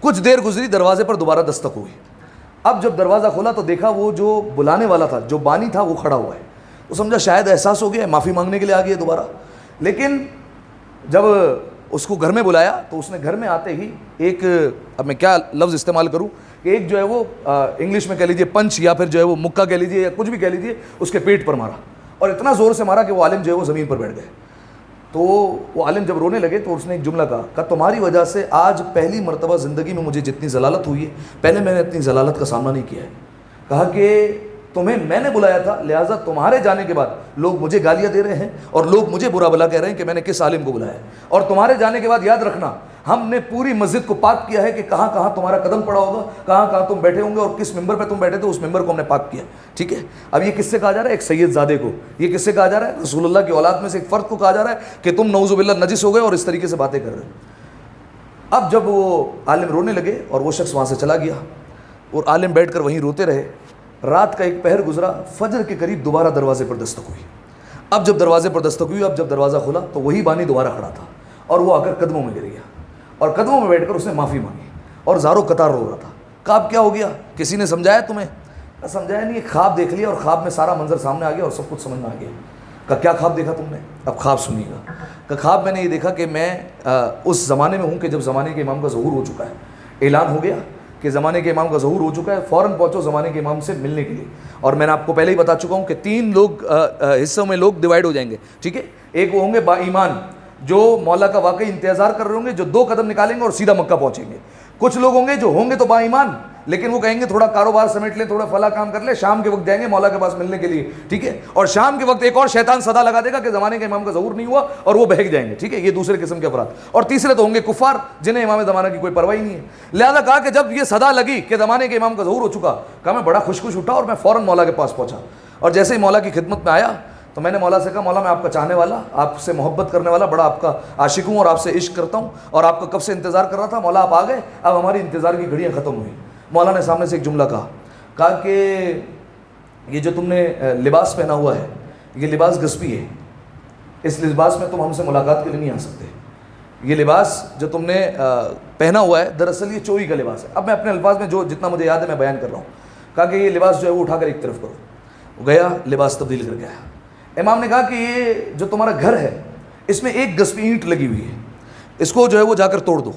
A: کچھ دیر گزری، دروازے پر دوبارہ دستک ہوئی. اب جب دروازہ کھولا تو دیکھا وہ جو بلانے والا تھا، جو بانی تھا، وہ کھڑا ہوا ہے. وہ سمجھا شاید احساس ہو گیا ہے، معافی مانگنے کے لیے آ گیا دوبارہ. لیکن جب اس کو گھر میں بلایا تو اس نے گھر میں آتے ہی ایک، اب میں کیا لفظ استعمال کروں، کہ ایک جو ہے وہ انگلش میں کہہ لیجیے پنچ یا پھر جو ہے وہ مکہ کہہ لیجیے یا کچھ بھی کہہ لیجیے، اس کے پیٹ پر مارا اور اتنا زور سے مارا کہ وہ عالم جو ہے وہ زمین پر بیٹھ گئے. تو وہ عالم جب رونے لگے تو اس نے ایک جملہ کہا تمہاری وجہ سے آج پہلی مرتبہ زندگی میں مجھے جتنی ضلالت ہوئی ہے، پہلے میں نے اتنی ضلالت کا سامنا نہیں کیا ہے. کہا کہ تمہیں میں نے بلایا تھا، لہٰذا تمہارے جانے کے بعد لوگ مجھے گالیاں دے رہے ہیں اور لوگ مجھے برا بلا کہہ رہے ہیں کہ میں نے کس عالم کو بلایا ہے. اور تمہارے جانے کے بعد یاد رکھنا ہم نے پوری مسجد کو پاک کیا ہے کہ کہاں کہاں تمہارا قدم پڑا ہوگا، کہاں کہاں تم بیٹھے ہوں گے اور کس ممبر پہ تم بیٹھے تھے اس ممبر کو ہم نے پاک کیا. ٹھیک ہے. اب یہ کس سے کہا جا رہا ہے؟ ایک سید زادے کو. یہ کس سے کہا جا رہا ہے؟ رسول اللہ کی اولاد میں سے ایک فرد کو کہا جا رہا ہے کہ تم نعوذ باللہ نجس ہو گئے اور اس طریقے سے باتیں کر رہے ہیں. اب جب وہ عالم رونے لگے اور وہ شخص وہاں سے چلا گیا اور عالم بیٹھ کر وہیں روتے رہے. رات کا ایک پہر گزرا، فجر کے قریب دوبارہ دروازے پر دستک ہوئی. اب جب دروازے پر دستک ہوئی، اب جب دروازہ کھلا تو وہی بانی دوبارہ کھڑا تھا اور وہ آ کر قدموں میں گر گیا اور قدموں میں بیٹھ کر اس نے معافی مانگی اور زاروں قطار رو رہا تھا. کہا اب کیا ہو گیا؟ کسی نے سمجھایا تمہیں؟ سمجھایا نہیں، ایک خواب دیکھ لیا اور خواب میں سارا منظر سامنے آ گیا اور سب کچھ سمجھ میں آ گیا. کہا کیا خواب دیکھا تم نے؟ اب خواب سنیے گا. کہ خواب میں نے یہ دیکھا کہ میں اس زمانے میں ہوں کہ جب زمانے کے امام کا ظہور ہو چکا ہے، اعلان ہو گیا کہ زمانے کے امام کا ظہور ہو چکا ہے، فوراً پہنچو زمانے کے امام سے ملنے کے لیے. اور میں نے آپ کو پہلے ہی بتا چکا ہوں کہ 3 لوگ حصوں میں لوگ ڈیوائیڈ ہو جائیں گے. ٹھیک ہے. ایک وہ ہوں گے با ایمان جو مولا کا واقعی انتظار کر رہے ہوں گے، جو 2 قدم نکالیں گے اور سیدھا مکہ پہنچیں گے. کچھ لوگ ہوں گے جو ہوں گے تو با ایمان لیکن وہ کہیں گے تھوڑا کاروبار سمیٹ لیں, تھوڑا فلاں کام کر لیں, شام کے وقت جائیں گے مولا کے پاس ملنے کے لیے, ٹھیک ہے, اور شام کے وقت ایک اور شیطان صدا لگا دے گا کہ زمانے کے امام کا ظہور نہیں ہوا, اور وہ بہک جائیں گے, ٹھیک ہے. یہ دوسرے قسم کے افراد. اور تیسرے تو ہوں گے کفار جنہیں امام زمانہ کی کوئی پرواہ نہیں ہے. لہذا کہا کہ جب یہ صدا لگی کہ زمانے کے امام کا ظہور ہو چکا, کہا میں بڑا خوش اٹھا اور میں فوراً مولا کے پاس پہنچا, اور جیسے ہی مولا کی خدمت میں آیا تو میں نے مولا سے کہا مولا میں آپ کا چاہنے والا, آپ سے محبت کرنے والا, بڑا آپ کا عاشق ہوں اور آپ سے عشق کرتا ہوں, اور آپ کا کب سے انتظار کر رہا تھا, مولا آپ آ گئے, اب ہماری انتظار کی گھڑیاں ختم ہوئی. مولا نے سامنے سے ایک جملہ کہا کہ یہ جو تم نے لباس پہنا ہوا ہے یہ لباس غصبی ہے, اس لباس میں تم ہم سے ملاقات کے لیے نہیں آ سکتے. یہ لباس جو تم نے پہنا ہوا ہے دراصل یہ چوری کا لباس ہے. اب میں اپنے الفاظ میں جو جتنا مجھے یاد ہے میں بیان کر رہا ہوں. کہا کہ یہ لباس جو ہے وہ اٹھا کر ایک طرف کرو. گیا, لباس تبدیل کر کے آیا. امام نے کہا کہ یہ جو تمہارا گھر ہے اس میں ایک غصبی اینٹ لگی ہوئی ہے, اس کو جو ہے وہ جا کر توڑ دو.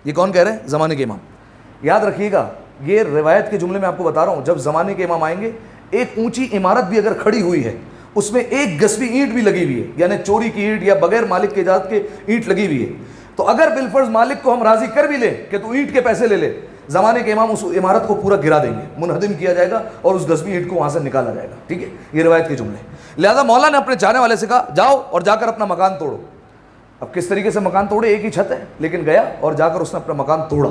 A: یہ کون کہہ رہے ہیں؟ زمانے کے امام. یاد رکھیے گا یہ روایت کے جملے میں آپ کو بتا رہا ہوں, جب زمانے کے امام آئیں گے ایک اونچی عمارت بھی اگر کھڑی ہوئی ہے اس میں ایک غصبی اینٹ بھی لگی ہوئی ہے, یعنی چوری کی اینٹ یا بغیر مالک کی اجازت کے اینٹ لگی ہوئی ہے, تو اگر بالفرض مالک کو ہم راضی کر بھی لیں کہ تو اینٹ کے پیسے لے لے, زمانے کے امام اس عمارت کو پورا گرا دیں گے, منہدم کیا جائے گا اور اس غصبی اینٹ کو وہاں سے نکالا جائے گا, ٹھیک ہے. یہ روایت کے جملے. لہذا مولا نے اپنے چاہنے والے سے کہا جاؤ اور جا کر اپنا مکان توڑو. اب کس طریقے سے مکان توڑے؟ ایک ہی چھت ہے, لیکن گیا اور جا کر اس نے اپنا مکان توڑا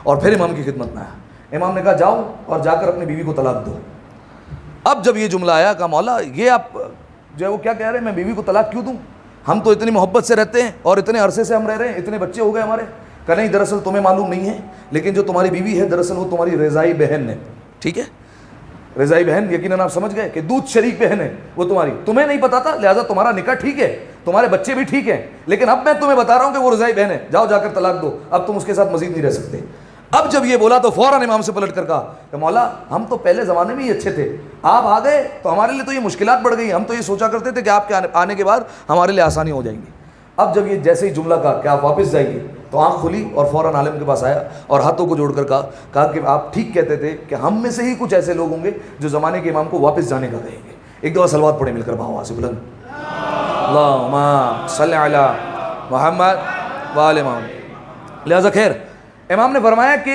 A: اور پھر امام کی خدمت میں آیا. امام نے کہا جاؤ اور جا کر اپنی بیوی کو طلاق دو. اب جب یہ جملہ آیا کہا مولا یہ آپ جو ہے وہ کیا کہہ رہے ہیں, میں بیوی کو طلاق کیوں دوں, ہم تو اتنی محبت سے رہتے ہیں اور اتنے عرصے سے ہم رہ رہے ہیں, اتنے بچے ہو گئے ہمارے. کہ نہیں دراصل تمہیں معلوم نہیں ہے, لیکن جو تمہاری بیوی ہے دراصل وہ تمہاری رضائی بہن ہے, ٹھیک ہے. رضائی بہن یقیناً آپ سمجھ گئے کہ دودھ شریک بہن ہے وہ تمہاری, تمہیں نہیں پتا تھا, لہٰذا تمہارا نکاح ٹھیک ہے, تمہارے بچے بھی ٹھیک ہیں, لیکن اب میں تمہیں بتا رہا ہوں کہ وہ رضائی بہن ہے, جاؤ جا کر طلاق دو, اب تم اس کے ساتھ مزید نہیں رہ سکتے. اب جب یہ بولا تو فوراً امام سے پلٹ کر کہا کہ مولا ہم تو پہلے زمانے میں ہی اچھے تھے, آپ آ گئے تو ہمارے لیے تو یہ مشکلات بڑھ گئی, ہم تو یہ سوچا کرتے تھے کہ آپ کے آنے کے بعد ہمارے لیے آسانی ہو جائیں گی. اب جب یہ جیسے ہی جملہ کہا کہ آپ واپس جائیے تو آنکھ کھلی اور فوراً عالم کے پاس آیا اور ہاتھوں کو جوڑ کر کہا کہ آپ ٹھیک کہتے تھے کہ ہم میں سے ہی کچھ ایسے لوگ ہوں گے جو زمانے کے امام کو واپس جانے کا کہیں گے. ایک دفعہ صلوات پڑھیں مل کر بھاؤ سے بلند, اللہم صلی علی محمد وآل محمد. لہذا خیر امام نے فرمایا کہ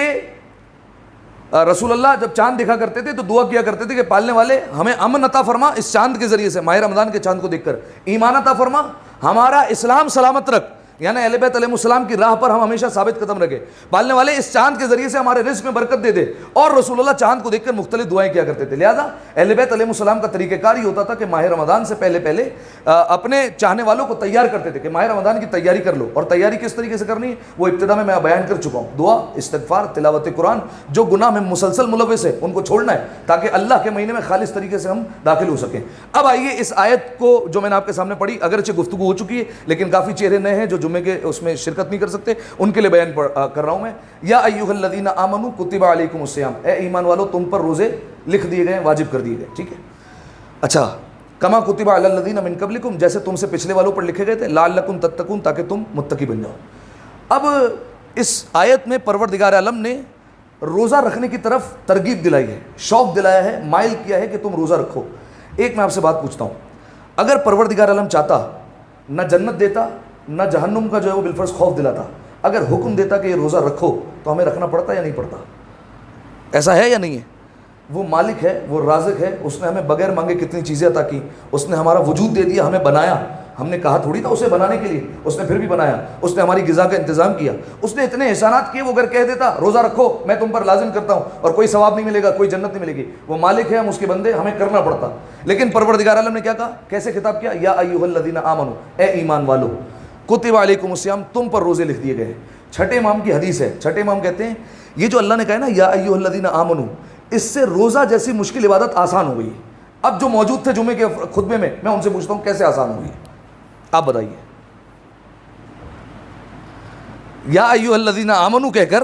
A: رسول اللہ جب چاند دیکھا کرتے تھے تو دعا کیا کرتے تھے کہ پالنے والے ہمیں امن عطا فرما اس چاند کے ذریعے سے, ماہ رمضان کے چاند کو دیکھ کر, ایمان عطا فرما, ہمارا اسلام سلامت رکھ, یعنی اہل بیت علیہ السلام کی راہ پر ہم ہمیشہ ثابت قدم رکھے. پالنے والے اس چاند کے ذریعے سے ہمارے رزق میں برکت دے دے. اور رسول اللہ چاند کو دیکھ کر مختلف دعائیں کیا کرتے تھے. لہذا اہل بیت علیہ السلام کا طریقہ کار یہ ہوتا تھا کہ ماہ رمضان سے پہلے اپنے چاہنے والوں کو تیار کرتے تھے کہ ماہ رمضان کی تیاری کر لو. اور تیاری کس طریقے سے کرنی ہے وہ ابتدا میں بیان کر چکا ہوں. دعا, استغفار, تلاوت قرآن, جو گناہ میں مسلسل ملوث ہے ان کو چھوڑنا ہے تاکہ اللہ کے مہینے میں خالص طریقے سے ہم داخل ہو سکیں. اب آئیے اس آیت کو جو میں نے آپ کے سامنے پڑھی, اگرچہ گفتگو ہو چکی ہے لیکن کافی چہرے نئے ہیں جو جمعے کے اس میں شرکت نہیں کر سکتے, ان کے لیے بیان کر رہا ہوں میں. یا ایھا الذین آمنوا کتب علیکم الصیام, اے ایمان والو تم پر روزے لکھ دیے گئے, واجب کر دیے گئے, ٹھیک ہے. اچھا, کما کتب علی الذین من قبلکم, جیسے تم سے پچھلے والوں پر لکھے گئے تھے, لعلکم تتقون, تاکہ تم متقی بن جاؤ. اب اس آیت میں پروردگار عالم نے روزہ رکھنے کی طرف ترغیب دلائی ہے, شوق دلایا ہے, مائل کیا ہے کہ تم روزہ رکھو. ایک میں آپ سے بات پوچھتا ہوں, اگر پروردگار عالم چاہتا نہ جنت دیتا نہ جہنم کا جو ہے وہ بالفرض خوف دلاتا, اگر حکم دیتا کہ یہ روزہ رکھو تو ہمیں رکھنا پڑتا یا نہیں پڑتا؟ ایسا ہے یا نہیں ہے؟ وہ مالک ہے, وہ رازق ہے, اس نے ہمیں بغیر مانگے کتنی چیزیں عطا کی, اس نے ہمارا وجود دے دیا, ہمیں بنایا, ہم نے کہا تھوڑی تھا اسے بنانے کے لیے, اس نے پھر بھی بنایا, اس نے ہماری غذا کا انتظام کیا, اس نے اتنے احسانات کیے. وہ اگر کہہ دیتا روزہ رکھو میں تم پر لازم کرتا ہوں اور کوئی ثواب نہیں ملے گا, کوئی جنت نہیں ملے گی, وہ مالک ہے, ہم اس کے بندے, ہمیں کرنا پڑتا. لیکن پروردگار عالم نے کیا کہا, کیسے خطاب کیا, یا ایھا الذین آمنوا, اے ایمان والو, کتب علیکم الصیام, تم پر روزے لکھ دیے گئے. چھٹے امام کی حدیث ہے, چھٹے امام کہتے ہیں یہ جو اللہ نے کہا ہے نا یا ایھا الذین آمنوا, اس سے روزہ جیسی مشکل عبادت آسان ہو گئی. اب جو موجود تھے جمعے کے خطبے میں ان سے پوچھتا ہوں کیسے آسان ہوئی, آپ بتائیے. یا ایھا الذین آمنوا کہہ کر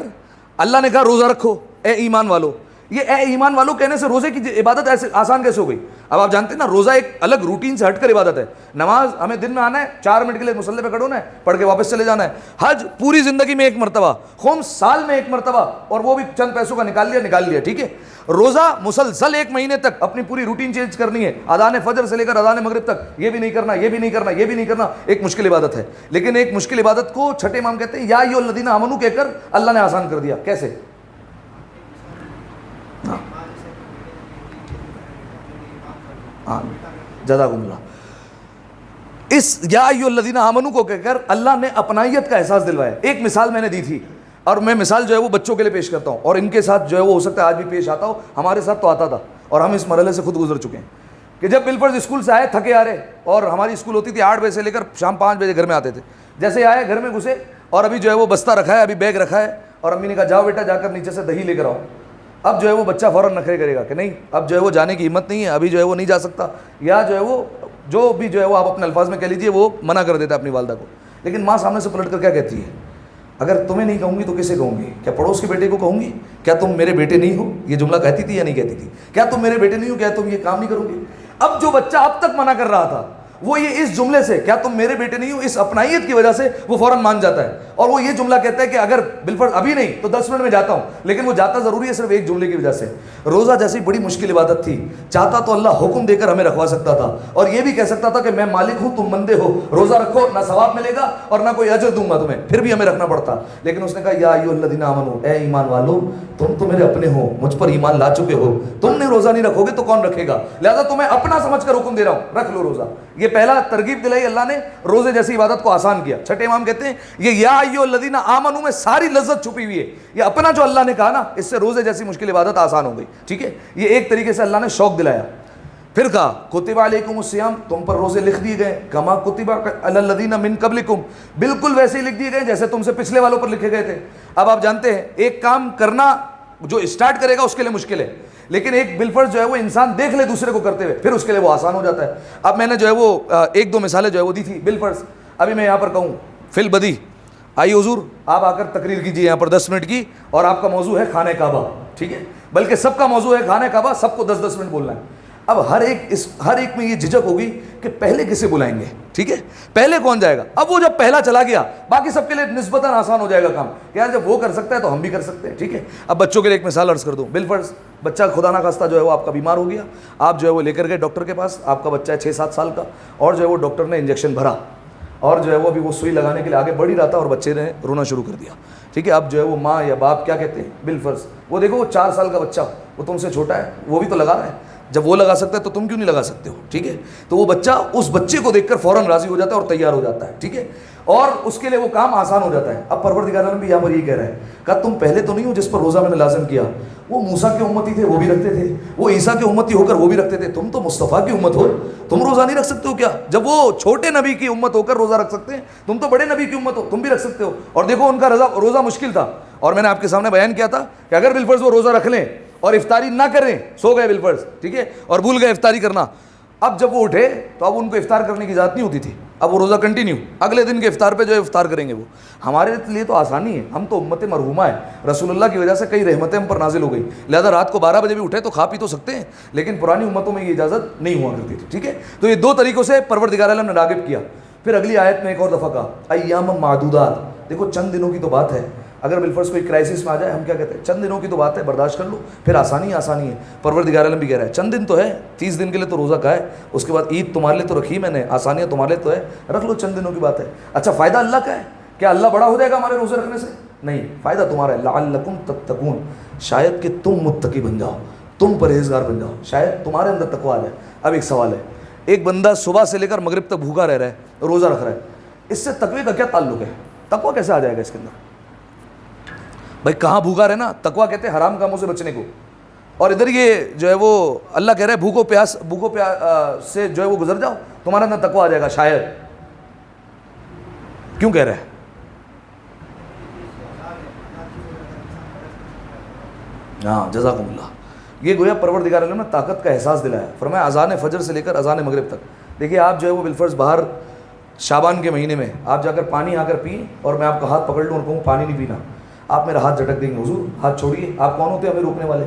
A: اللہ نے کہا روزہ رکھو اے ایمان والو. یہ اے ایمان والو کہنے سے روزے کی عبادت ایسے آسان کیسے ہو گئی؟ اب آپ جانتے ہیں نا روزہ ایک الگ روٹین سے ہٹ کر عبادت ہے. نماز ہمیں دن میں آنا ہے, 4 منٹ کے لیے مصلی پہ کھڑے ہونا ہے, پڑھ کے واپس چلے جانا ہے. حج پوری زندگی میں 1 مرتبہ, خم سال میں 1 مرتبہ, اور وہ بھی چند پیسوں کا نکال لیا, ٹھیک ہے. روزہ مسلسل 1 مہینے تک اپنی پوری روٹین چینج کرنی ہے, اذان فجر سے لے کر اذان مغرب تک, یہ بھی نہیں کرنا, یہ بھی نہیں کرنا, یہ بھی نہیں کرنا, ایک مشکل عبادت ہے. لیکن ایک مشکل عبادت کو چھٹے امام کہتے ہیں یا ایھا الذین آمنوا کہہ کر اللہ نے آسان کر دیا. کیسے؟ ہاں جزاکم اللہ. اس یا ایھا الذین آمنوا کو کہہ کر اللہ نے اپنائیت کا احساس دلوایا. ایک مثال میں نے دی تھی اور میں مثال جو ہے وہ بچوں کے لیے پیش کرتا ہوں, اور ان کے ساتھ جو ہے وہ ہو سکتا ہے آج بھی پیش آتا ہو, ہمارے ساتھ تو آتا تھا اور ہم اس مرحلے سے خود گزر چکے ہیں کہ جب بالفرض اسکول سے آئے تھکے آ رہے, اور ہماری اسکول ہوتی تھی 8 بجے سے لے کر شام 5 بجے گھر میں آتے تھے. جیسے آئے گھر میں گھسے اور ابھی جو ہے وہ بستہ رکھا ہے, ابھی بیگ رکھا ہے, اور امی نے کہا جاؤ بیٹا جا کر نیچے سے دہی لے کر آؤ. اب جو ہے وہ بچہ فوراً نخرے کرے گا کہ نہیں اب جو ہے وہ جانے کی ہمت نہیں ہے, ابھی جو ہے وہ نہیں جا سکتا, یا جو ہے وہ جو بھی جو ہے وہ آپ اپنے الفاظ میں کہہ لیجیے وہ منع کر دیتا ہے اپنی والدہ کو. لیکن ماں سامنے سے پلٹ کر کیا کہتی ہے, اگر تمہیں نہیں کہوں گی تو کسے کہوں گی؟ کیا پڑوس کے بیٹے کو کہوں گی؟ کیا تم میرے بیٹے نہیں ہو؟ یہ جملہ کہتی تھی یا نہیں کہتی تھی؟ کیا تم میرے بیٹے نہیں ہو؟ کیا تم یہ کام نہیں کرو گے؟ اب جو بچہ اب تک منع کر رہا تھا وہ یہ اس جملے سے کیا تم میرے بیٹے نہیں ہو, اس اپنائیت کی وجہ سے وہ فوراً مان جاتا ہے, اور وہ یہ جملہ کہتا ہے کہ اگر بالفرض ابھی نہیں تو 10 منٹ میں جاتا ہوں. لیکن وہ جاتا ضروری ہے صرف ایک جملے کی وجہ سے. روزہ جیسی بڑی مشکل عبادت تھی, چاہتا تو اللہ حکم دے کر ہمیں رکھوا سکتا تھا اور یہ بھی کہہ سکتا تھا کہ میں مالک ہوں تم بندے ہو, روزہ رکھو, نہ ثواب ملے گا اور نہ کوئی اجر دوں گا تمہیں, پھر بھی ہمیں رکھنا پڑتا. لیکن اس نے کہا یا ایھا الذین آمنوا, اے ایمان والو تم تو میرے اپنے ہو, مجھ پر ایمان لا چکے ہو, تم نے روزہ نہیں رکھو گے تو کون رکھے گا, لہذا تمہیں اپنا سمجھ کر حکم دے رہا ہوں, رکھ لو روزہ. یہ پہلا ترغیب دلائی اللہ نے, روزے جیسی عبادت کو آسان کیا. چھٹے امام کہتے ہیں یہ یا ایھا الذین آمنوا میں ساری لذت چھپی ہوئی ہے. یہ اپنا جو اللہ نے کہا نا, اس سے روزے جیسی مشکل عبادت آسان ہو گئی. ٹھیک ہے, یہ ایک طریقے سے اللہ نے شوق دلایا. پھر کہا کتب علیکم الصیام, تم پر روزے لکھ دیے گئے, کما کتب علی الذین من قبلکم, بالکل ویسے ہی لکھ دیے گئے جیسے تم سے پچھلے والوں پر لکھے گئے تھے. اب آپ جانتے ہیں ایک کام کرنا جو اسٹارٹ کرے گا اس کے لیے مشکل ہے, لیکن ایک بالفرض جو ہے وہ انسان دیکھ لے دوسرے کو کرتے ہوئے پھر اس کے لیے وہ آسان ہو جاتا ہے. اب میں نے جو ہے وہ 1-2 مثالیں جو ہے وہ دی تھی بالفرض. ابھی میں یہاں پر کہوں فی البدی, آئیے حضور آپ آ کر تقریر کیجیے یہاں پر 10 منٹ کی, اور آپ کا موضوع ہے خانہ کعبہ. ٹھیک ہے, بلکہ سب کا موضوع ہے خانہ کعبہ, سب کو 10-10 منٹ بولنا ہے. اب ہر ایک میں یہ جھجک ہوگی کہ پہلے کسے بلائیں گے. ٹھیک ہے, پہلے کون جائے گا؟ اب وہ جب پہلا چلا گیا باقی سب کے لیے نسبتاً آسان ہو جائے گا کام, کہ یار جب وہ کر سکتا ہے تو ہم بھی کر سکتے ہیں. ٹھیک ہے, اب بچوں کے لیے ایک مثال عرض کر دوں. بالفرض بچہ خدا نخواستہ جو ہے وہ آپ کا بیمار ہو گیا, آپ جو ہے وہ لے کر گئے ڈاکٹر کے پاس, آپ کا بچہ ہے 6-7 سال کا, اور جو ہے وہ ڈاکٹر نے انجیکشن بھرا اور جو ہے وہ ابھی وہ سوئی لگانے کے لیے آگے بڑھ ہی رہا تھا اور بچے نے رونا شروع کر دیا. ٹھیک ہے, اب جو ہے وہ ماں یا باپ کیا کہتے ہیں بالفرض, وہ دیکھو وہ 4 سال کا بچہ, وہ تم سے چھوٹا ہے, وہ بھی تو لگا رہا ہے, جب وہ لگا سکتا ہے تو تم کیوں نہیں لگا سکتے ہو؟ ٹھیک ہے, تو وہ بچہ اس بچے کو دیکھ کر فوراً راضی ہو جاتا ہے اور تیار ہو جاتا ہے. ٹھیک ہے, اور اس کے لیے وہ کام آسان ہو جاتا ہے. اب پروردگار عالم بھی یہاں پر یہ کہہ رہا ہے کہ تم پہلے تو نہیں ہو جس پر روزہ میں نے لازم کیا, وہ موسیٰ کے امتی تھے وہ بھی رکھتے تھے, وہ عیسیٰ کے امتی ہو کر وہ بھی رکھتے تھے, تم تو مصطفیٰ کی امت ہو, تم روزہ نہیں رکھ سکتے ہو کیا؟ جب وہ چھوٹے نبی کی امت ہو کر روزہ رکھ سکتے ہیں, تم تو بڑے نبی کی امت ہو, تم بھی رکھ سکتے ہو. اور دیکھو ان کا روزہ مشکل تھا, اور میں نے آپ کے سامنے بیان کیا تھا کہ اگر بالفرض وہ روزہ رکھ لیں اور افطاری نہ کریں, سو گئے بالفرض, ٹھیک ہے, اور بھول گئے افطاری کرنا, اب جب وہ اٹھے تو اب ان کو افطار کرنے کی اجازت نہیں ہوتی تھی, اب وہ روزہ کنٹینیو اگلے دن کے افطار پہ جو ہے افطار کریں گے. وہ ہمارے لیے تو آسانی ہے, ہم تو امت مرحومہ ہے, رسول اللہ کی وجہ سے کئی رحمتیں ہم پر نازل ہو گئی, لہذا رات کو 12 بجے بھی اٹھے تو کھا پی تو سکتے ہیں, لیکن پرانی امتوں میں یہ اجازت نہیں ہوا کرتی تھی. ٹھیک ہے, تو یہ 2 طریقوں سے پروردگار عالم نے راغب کیا. پھر اگلی آیت میں ایک اور دفعہ کہا ایام معدودات, دیکھو چند دنوں کی تو بات ہے, اگر بالفرض کوئی کرائسس میں آ جائے ہم کیا کہتے ہیں چند دنوں کی تو بات ہے, برداشت کر لو, پھر آسانی ہے. پروردگار عالم بھی کہہ رہا ہے چند دن تو ہے, 30 دن کے لیے تو روزہ کا ہے, اس کے بعد عید تمہارے لیے تو رکھی میں نے, آسانیاں تمہارے لیے تو ہے, رکھ لو, چند دنوں کی بات ہے. اچھا فائدہ اللہ کا ہے, کیا اللہ بڑا ہو جائے گا ہمارے روزے رکھنے سے؟ نہیں, فائدہ تمہارا ہے, لعلکم تتقون, شاید کہ تم متقی بن جاؤ, تم پرہیزگار بن جاؤ, شاید تمہارے اندر تقویٰ آ جائے. اب ایک سوال ہے, ایک بندہ صبح سے لے کر مغرب تک بھوکا رہ رہا ہے, روزہ رکھ رہا ہے, اس سے تقوی کا کیا تعلق ہے؟ تقویٰ کیسے آ جائے گا اس کے اندر؟ بھائی کہاں بھوکا رہنا, تقویٰ کہتے ہیں حرام کاموں سے بچنے کو, اور ادھر یہ جو ہے وہ اللہ کہہ رہے ہیں بھوکو پیاس سے جو ہے وہ گزر جاؤ, تمہارے اندر تقویٰ آ جائے گا شاید. کیوں کہہ رہے ہیں؟ ہاں جزاکم اللہ. یہ گویا پروردگار عالم نے طاقت کا احساس دلایا. فرمایا اذان فجر سے لے کر اذان مغرب تک. دیکھیے آپ جو ہے وہ بالفرض باہر شعبان کے مہینے میں آپ جا کر پانی آ کر پئیں, اور میں آپ کا ہاتھ پکڑ لوں اور کہوں پانی نہیں پینا, آپ میرا ہاتھ جھٹک دیں گے, حضور ہاتھ چھوڑیے, آپ کون ہوتے ہیں ہمیں روکنے والے؟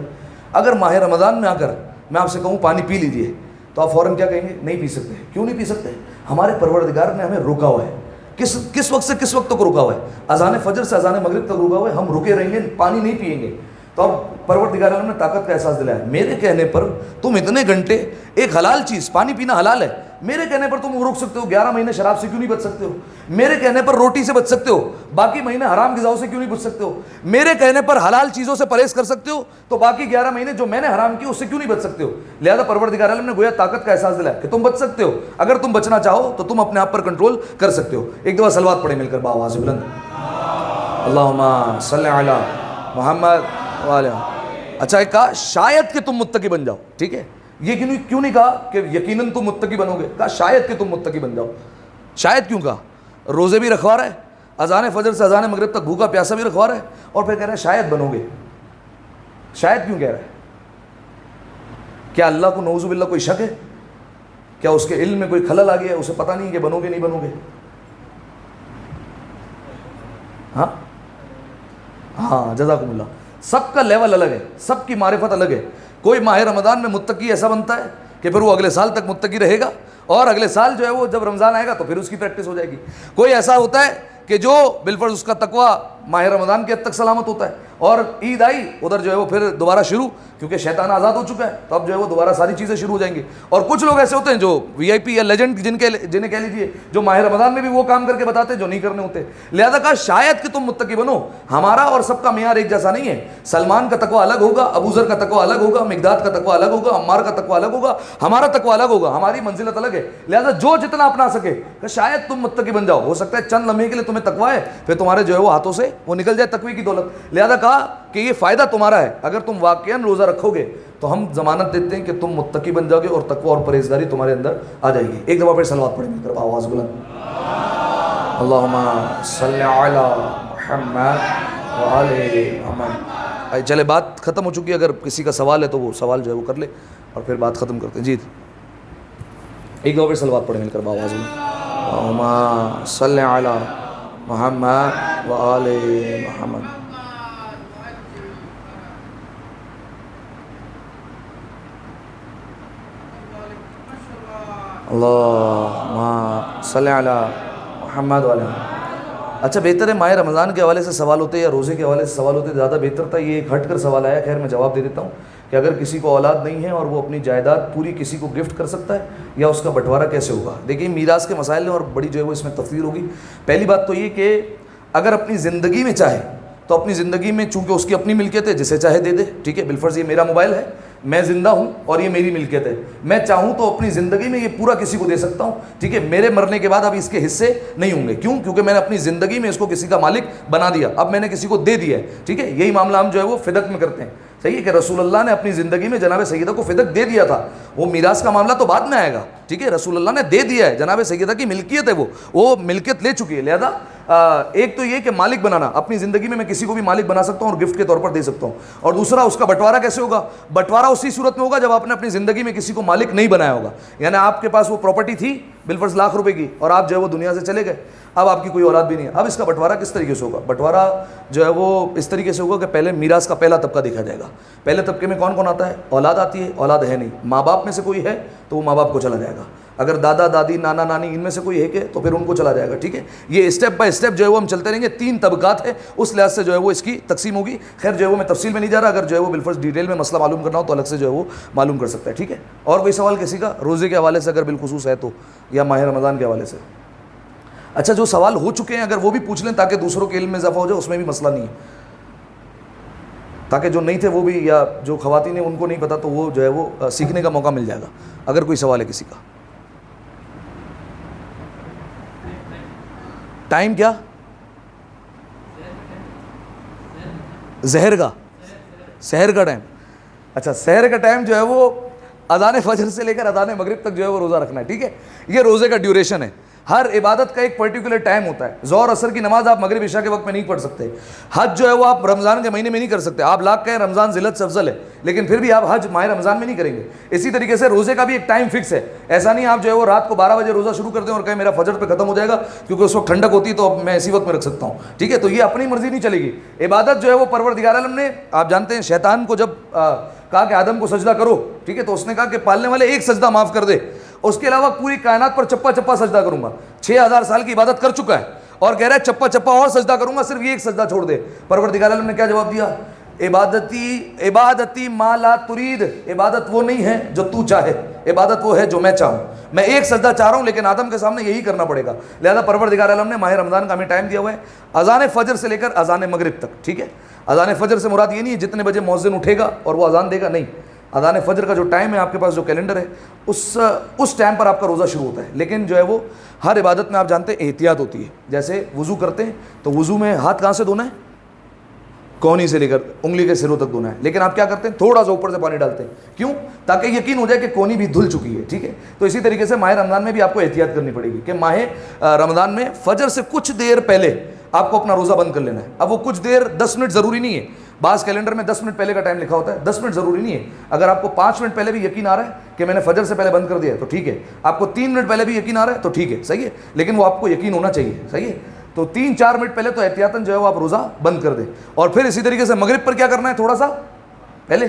A: اگر ماہ رمضان میں آ کر میں آپ سے کہوں پانی پی لیجئے تو آپ فوراً کیا کہیں گے؟ نہیں پی سکتے. کیوں نہیں پی سکتے؟ ہمارے پروردگار نے ہمیں روکا ہوا ہے. کس وقت سے کس وقت تک روکا ہوا ہے؟ اذان فجر سے اذان مغرب تک روکا ہوا ہے, ہم رکے رہیں گے, پانی نہیں پئیں گے. تو اب پروردگار عالم نے طاقت کا احساس دلایا. میرے کہنے پر تم اتنے گھنٹے ایک حلال چیز پانی پینا حلال ہے, میرے کہنے پر تم روک سکتے ہو. 11 مہینے شراب سے کیوں نہیں بچ سکتے ہو؟ میرے کہنے پر روٹی سے بچ سکتے ہو, باقی مہینے حرام غذاؤں سے کیوں نہیں بچ سکتے ہو؟ میرے کہنے پر حلال چیزوں سے پرہیز کر سکتے ہو, تو باقی 11 مہینے جو میں نے حرام کی اس سے کیوں نہیں بچ سکتے ہو؟ لہذا پروردگار عالم نے گویا طاقت کا احساس دلایا کہ تم بچ سکتے ہو. اگر تم بچنا چاہو تو تم اپنے آپ پر کنٹرول کر سکتے ہو. ایک دفعہ صلوات پڑھیں مل کر باآواز بلند, اللہم صلی علی محمد وعلی. اچھا ایک کہا شاید کہ تم متقی بن جاؤ, ٹھیک ہے, یہ کیوں نہیں کہا کہ یقیناً تم متقی بنو گے, کہا شاید کہ تم متقی بن جاؤ. شاید کیوں کہا؟ روزے بھی رکھوا رہا ہے, اذان فجر سے اذان مغرب تک بھوکا پیاسا بھی رکھوا رہا ہے, اور پھر کہہ رہا ہے شاید بنو گے. شاید کیوں کہہ رہا ہے؟ کیا اللہ کو نعوذ باللہ کوئی شک ہے؟ کیا اس کے علم میں کوئی خلل آ گیا ہے, اسے پتہ نہیں کہ بنو گے نہیں بنو گے؟ ہاں ہاں جزاکم اللہ. سب کا لیول الگ ہے, سب کی معرفت الگ ہے. کوئی ماہ رمضان میں متقی ایسا بنتا ہے کہ پھر وہ اگلے سال تک متقی رہے گا, اور اگلے سال جو ہے وہ جب رمضان آئے گا تو پھر اس کی پریکٹس ہو جائے گی. کوئی ایسا ہوتا ہے کہ جو بالفرض اس کا تقوی ماہ رمضان کے حد تک سلامت ہوتا ہے, اور عید آئی ادھر جو ہے وہ پھر دوبارہ شروع, کیونکہ شیطان آزاد ہو چکا ہے تو اب جو ہے وہ دوبارہ ساری چیزیں شروع ہو جائیں گی. اور کچھ لوگ ایسے ہوتے ہیں جو وی آئی پی یا لیجنڈ جنہیں کہہ لیجیے, جو ماہ رمضان میں بھی وہ کام کر کے بتاتے ہیں جو نہیں کرنے ہوتے. لہذا کہا شاید کہ تم متقی بنو. ہمارا اور سب کا معیار ایک جیسا نہیں ہے. سلمان کا تقوی الگ ہوگا, ابو ذر کا تقوی الگ ہوگا, مقداد کا تقوی الگ ہوگا, عمار کا تقوی الگ ہوگا, ہمارا تقوی الگ ہوگا, ہماری منزلت الگ ہے. لہذا جو جتنا اپنا سکے کہ شاید تم متقی بن جاؤ. ہو سکتا ہے چند لمحے کے لیے تمہیں تقوی ہے, پھر تمہارے جو ہے وہ ہاتھوں سے وہ نکل جائے تقوی کی دولت. لہذا کہا کہ یہ فائدہ تمہارا ہے, اگر تم واقعاً روزہ رکھو گے تو ہم ضمانت دیتے ہیں کہ تم متقی بن جاؤ گے اور تقوی اور پرہیزگاری تمہارے اندر آ جائے گی. ایک دفعہ پھر صلوات پڑھیں مل کر آواز بلند, اللہم صلی علی محمد وعلی محمد. چلے بات ختم ہو چکی ہے, اگر کسی کا سوال ہے تو وہ سوال جو ہے وہ کر لے اور پھر بات ختم کرتے ہیں. جی ایک دفعہ پھر صلوات پڑھیں مل کر آواز بلند, اللہم صلی علی محمد وعلی محمد. اللہم صلی علی محمد وعلی محمد. اچھا بہتر ہے ماہ رمضان کے حوالے سے سوال ہوتے یا روزے کے حوالے سے سوال ہوتے زیادہ بہتر تھا. یہ ایک ہٹ کر سوال آیا, خیر میں جواب دے دیتا ہوں کہ اگر کسی کو اولاد نہیں ہے اور وہ اپنی جائیداد پوری کسی کو گفٹ کر سکتا ہے یا اس کا بٹوارہ کیسے ہوگا. دیکھیں میراث کے مسائل ہیں اور بڑی جو ہے وہ اس میں تفصیل ہوگی. پہلی بات تو یہ کہ اگر اپنی زندگی میں چاہے تو اپنی زندگی میں چونکہ اس کی اپنی ملکیت ہے, جسے چاہے دے دے, ٹھیک ہے. بالفرض یہ میرا موبائل ہے, میں زندہ ہوں اور یہ میری ملکیت ہے, میں چاہوں تو اپنی زندگی میں یہ پورا کسی کو دے سکتا ہوں, ٹھیک ہے. میرے مرنے کے بعد اب اس کے حصے نہیں ہوں گے. کیوں؟ کیونکہ میں نے اپنی زندگی میں اس کو کسی کا مالک بنا دیا, اب میں نے کسی کو دے دیا ہے, ٹھیک ہے. یہی معاملہ ہم جو ہے وہ فدق میں کرتے ہیں. صحیح ہے کہ رسول اللہ نے اپنی زندگی میں جناب سیدہ کو فدق دے دیا تھا. وہ میراث کا معاملہ تو بعد میں آئے گا, ٹھیک ہے. رسول اللہ نے دے دیا ہے, جناب سیدہ کی ملکیت ہے, وہ ملکیت لے چکی ہے. لہذا ایک تو یہ کہ مالک بنانا, اپنی زندگی میں کسی کو بھی مالک بنا سکتا ہوں اور گفٹ کے طور پر دے سکتا ہوں. اور دوسرا اس کا بٹوارہ کیسے ہوگا؟ بٹوارہ اسی صورت میں ہوگا جب آپ نے اپنی زندگی میں کسی کو مالک نہیں بنایا ہوگا. یعنی آپ کے پاس وہ پراپرٹی تھی بالفرض لاکھ روپے کی, اور آپ جو ہے وہ دنیا سے چلے گئے, اب آپ کی کوئی اولاد بھی نہیں ہے. اب اس کا بٹوارہ کس طریقے سے ہوگا؟ بٹوارہ جو ہے وہ اس طریقے سے ہوگا کہ پہلے میراث کا پہلا طبقہ دیکھا جائے گا. پہلے طبقے میں کون کون آتا ہے؟ اولاد آتی ہے, اولاد ہے نہیں. ماں باپ میں سے کوئی ہے تو وہ ماں باپ کو چلا جائے گا. اگر دادا دادی نانا نانی ان میں سے کوئی ہے کہ تو پھر ان کو چلا جائے گا, ٹھیک ہے. یہ اسٹیپ بائی اسٹیپ جو ہے وہ ہم چلتے رہیں گے. 3 طبقات ہیں, اس لحاظ سے جو ہے وہ اس کی تقسیم ہوگی. خیر جو ہے وہ میں تفصیل میں نہیں جا رہا, اگر جو ہے وہ بالفرض ڈیٹیل میں مسئلہ معلوم کرنا ہو تو الگ سے جو ہے وہ معلوم کر سکتا ہے, ٹھیک ہے. اور کوئی سوال کسی کا روزے کے حوالے سے اگر بالخصوص ہے تو, یا ماہ رمضان کے حوالے سے؟ اچھا جو سوال ہو چکے ہیں اگر وہ بھی پوچھ لیں تاکہ دوسروں کے علم میں اضافہ ہو جائے, اس میں بھی مسئلہ نہیں ہے, تاکہ جو نہیں تھے وہ بھی, یا جو خواتین ہیں ان کو نہیں پتا تو وہ جو ہے وہ سیکھنے کا موقع مل جائے گا. اگر کوئی سوال ہے کسی کا. ٹائم کیا؟ زہر کا, سحر کا ٹائم. اچھا سحر کا ٹائم جو ہے وہ اذان فجر سے لے کر اذان مغرب تک جو ہے وہ روزہ رکھنا ہے, ٹھیک ہے. یہ روزے کا ڈیوریشن ہے. ہر عبادت کا ایک پرٹیکولر ٹائم ہوتا ہے. ظہر عصر کی نماز آپ مغرب عشاء کے وقت میں نہیں پڑھ سکتے. حج جو ہے وہ آپ رمضان کے مہینے میں نہیں کر سکتے. آپ لاکھ کہیں رمضان ذلت سے افضل ہے, لیکن پھر بھی آپ حج ماہ رمضان میں نہیں کریں گے. اسی طریقے سے روزے کا بھی ایک ٹائم فکس ہے. ایسا نہیں آپ جو ہے وہ رات کو 12 بجے روزہ شروع کر دیں اور کہیں میرا فجر پہ ختم ہو جائے گا کیونکہ اس وقت ٹھنڈک ہوتی ہے تو اب میں اسی وقت میں رکھ سکتا ہوں, ٹھیک ہے. تو یہ اپنی مرضی نہیں چلے گی. عبادت جو ہے وہ پروردگار عالم نے, آپ جانتے ہیں شیطان کو جب کہا کہ آدم کو سجدہ کرو, ٹھیک ہے, تو اس نے کہا کہ پالنے والے ایک سجدہ معاف کر دے, اس کے علاوہ پوری کائنات پر چپا چپا سجدہ کروں گا. 6000 سال کی عبادت کر چکا ہے اور کہہ رہا ہے چپا چپا اور سجدہ کروں گا, صرف یہ ایک سجدہ چھوڑ دے. پروردگار عالم نے کیا جواب دیا عبادتی ما لا ترید، عبادت وہ نہیں ہے جو تو چاہے، عبادت وہ ہے جو میں چاہوں. میں ایک سجدہ چاہ رہا ہوں لیکن آدم کے سامنے یہی کرنا پڑے گا. لہذا پروردگار عالم نے ماہ رمضان کا ہمیں ٹائم دیا ہوا ہے اذان فجر سے لے کر اذان مغرب تک. ٹھیک ہے، اذان فجر سے مراد یہ نہیں ہے جتنے بجے مؤذن اٹھے گا اور وہ اذان دے گا، نہیں. اذان فجر کا جو ٹائم ہے آپ کے پاس جو کیلنڈر ہے اس ٹائم پر آپ کا روزہ شروع ہوتا ہے. لیکن جو ہے وہ ہر عبادت میں آپ جانتے ہیں احتیاط ہوتی ہے. جیسے وضو کرتے ہیں تو وضو میں ہاتھ کہاں سے دھونا ہے؟ کونی سے لے کر انگلی کے سروں تک دھونا ہے. لیکن آپ کیا کرتے ہیں؟ تھوڑا سا اوپر سے پانی ڈالتے ہیں. کیوں؟ تاکہ یقین ہو جائے کہ کونی بھی دھل چکی ہے. ٹھیک ہے، تو اسی طریقے سے ماہ رمضان میں بھی آپ کو احتیاط کرنی پڑے گی کہ ماہ رمضان میں فجر سے کچھ دیر پہلے آپ کو اپنا روزہ بند کر لینا ہے. اب وہ کچھ دیر 10 منٹ ضروری نہیں ہے. بعض کیلنڈر میں 10 منٹ پہلے کا ٹائم لکھا ہوتا ہے، 10 منٹ ضروری نہیں ہے. اگر آپ کو 5 منٹ پہلے بھی یقین آ رہا ہے کہ میں نے فجر سے پہلے بند کر دیا ہے تو ٹھیک ہے. آپ کو 3 منٹ پہلے بھی یقین آ رہا ہے تو ٹھیک ہے، صحیح ہے. لیکن وہ آپ کو یقین ہونا چاہیے، صحیح ہے. تو 3-4 منٹ پہلے تو احتیاطاً جو ہے وہ آپ روزہ بند کر دیں. اور پھر اسی طریقے سے مغرب پر کیا کرنا ہے؟ تھوڑا سا پہلے،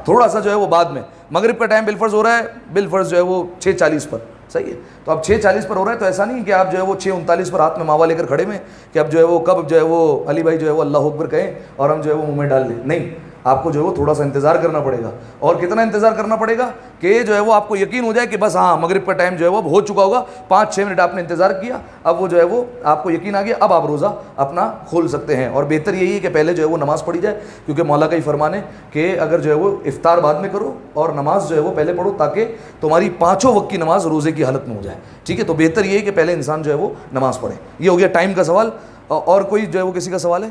A: تھوڑا سا جو ہے وہ بعد میں. مغرب کا ٹائم بالفرض ہو رہا ہے، بالفرض جو ہے وہ 6:40 پر، صحیح ہے. تو اب 6:40 پر ہو رہا ہے تو ایسا نہیں کہ آپ جو ہے وہ 6:39 پر ہاتھ میں ماوا لے کر کھڑے میں کہ اب جو ہے وہ کب جو ہے وہ علی بھائی جو ہے وہ اللہ اکبر کہیں اور ہم جو ہے وہ منہ میں ڈال لیں. نہیں، آپ کو جو ہے وہ تھوڑا سا انتظار کرنا پڑے گا. اور کتنا انتظار کرنا پڑے گا کہ جو ہے وہ آپ کو یقین ہو جائے کہ بس ہاں مغرب کا ٹائم جو ہے وہ ہو چکا ہوگا. 5-6 منٹ آپ نے انتظار کیا، اب وہ جو ہے وہ آپ کو یقین آ گیا، اب آپ روزہ اپنا کھول سکتے ہیں. اور بہتر یہی ہے کہ پہلے جو ہے وہ نماز پڑھی جائے، کیونکہ مولا کا ہی فرمان ہے کہ اگر جو ہے وہ افطار بعد میں کرو اور نماز جو ہے وہ پہلے پڑھو تاکہ تمہاری 5 وقت کی نماز روزے کی حالت میں ہو جائے. ٹھیک ہے، تو بہتر یہ ہے کہ پہلے انسان جو ہے وہ نماز پڑھے. یہ ہو گیا ٹائم کا سوال. اور کوئی جو ہے وہ کسی کا سوال ہے؟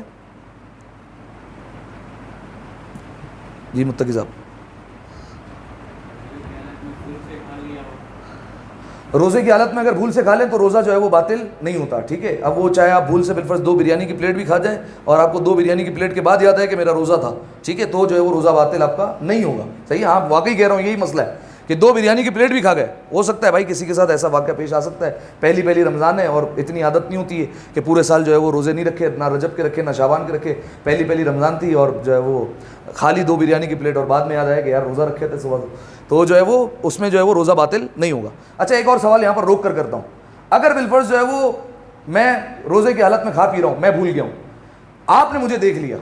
A: جی متقی صاحب. روزے کی حالت میں اگر بھول سے کھا لیں تو روزہ جو ہے وہ باطل نہیں ہوتا. ٹھیک ہے، اب وہ چاہے آپ بھول سے بالفرض 2 بریانی کی پلیٹ بھی کھا جائیں اور آپ کو 2 بریانی کی پلیٹ کے بعد یاد ہے کہ میرا روزہ تھا، ٹھیک ہے، تو جو ہے وہ روزہ باطل آپ کا نہیں ہوگا. صحیح ہے، آپ واقعی کہہ رہا ہوں یہی مسئلہ ہے کہ 2 بریانی کی پلیٹ بھی کھا گئے. ہو سکتا ہے بھائی کسی کے ساتھ ایسا واقعہ پیش آ سکتا ہے، پہلی رمضان ہے اور اتنی عادت نہیں ہوتی ہے کہ پورے سال جو ہے وہ روزے نہیں رکھے، نہ رجب کے رکھے نہ شعبان کے رکھے. پہلی رمضان تھی اور جو ہے وہ خالی 2 بریانی کی پلیٹ اور بعد میں یاد آیا کہ یار روزہ رکھے تھے صبح، تو جو ہے وہ اس میں جو ہے وہ روزہ باطل نہیں ہوگا. اچھا ایک اور سوال یہاں پر روک کر کرتا ہوں. اگر بالفرض جو ہے وہ میں روزے کی حالت میں کھا پی رہا ہوں، میں بھول گیا ہوں، آپ نے مجھے دیکھ لیا،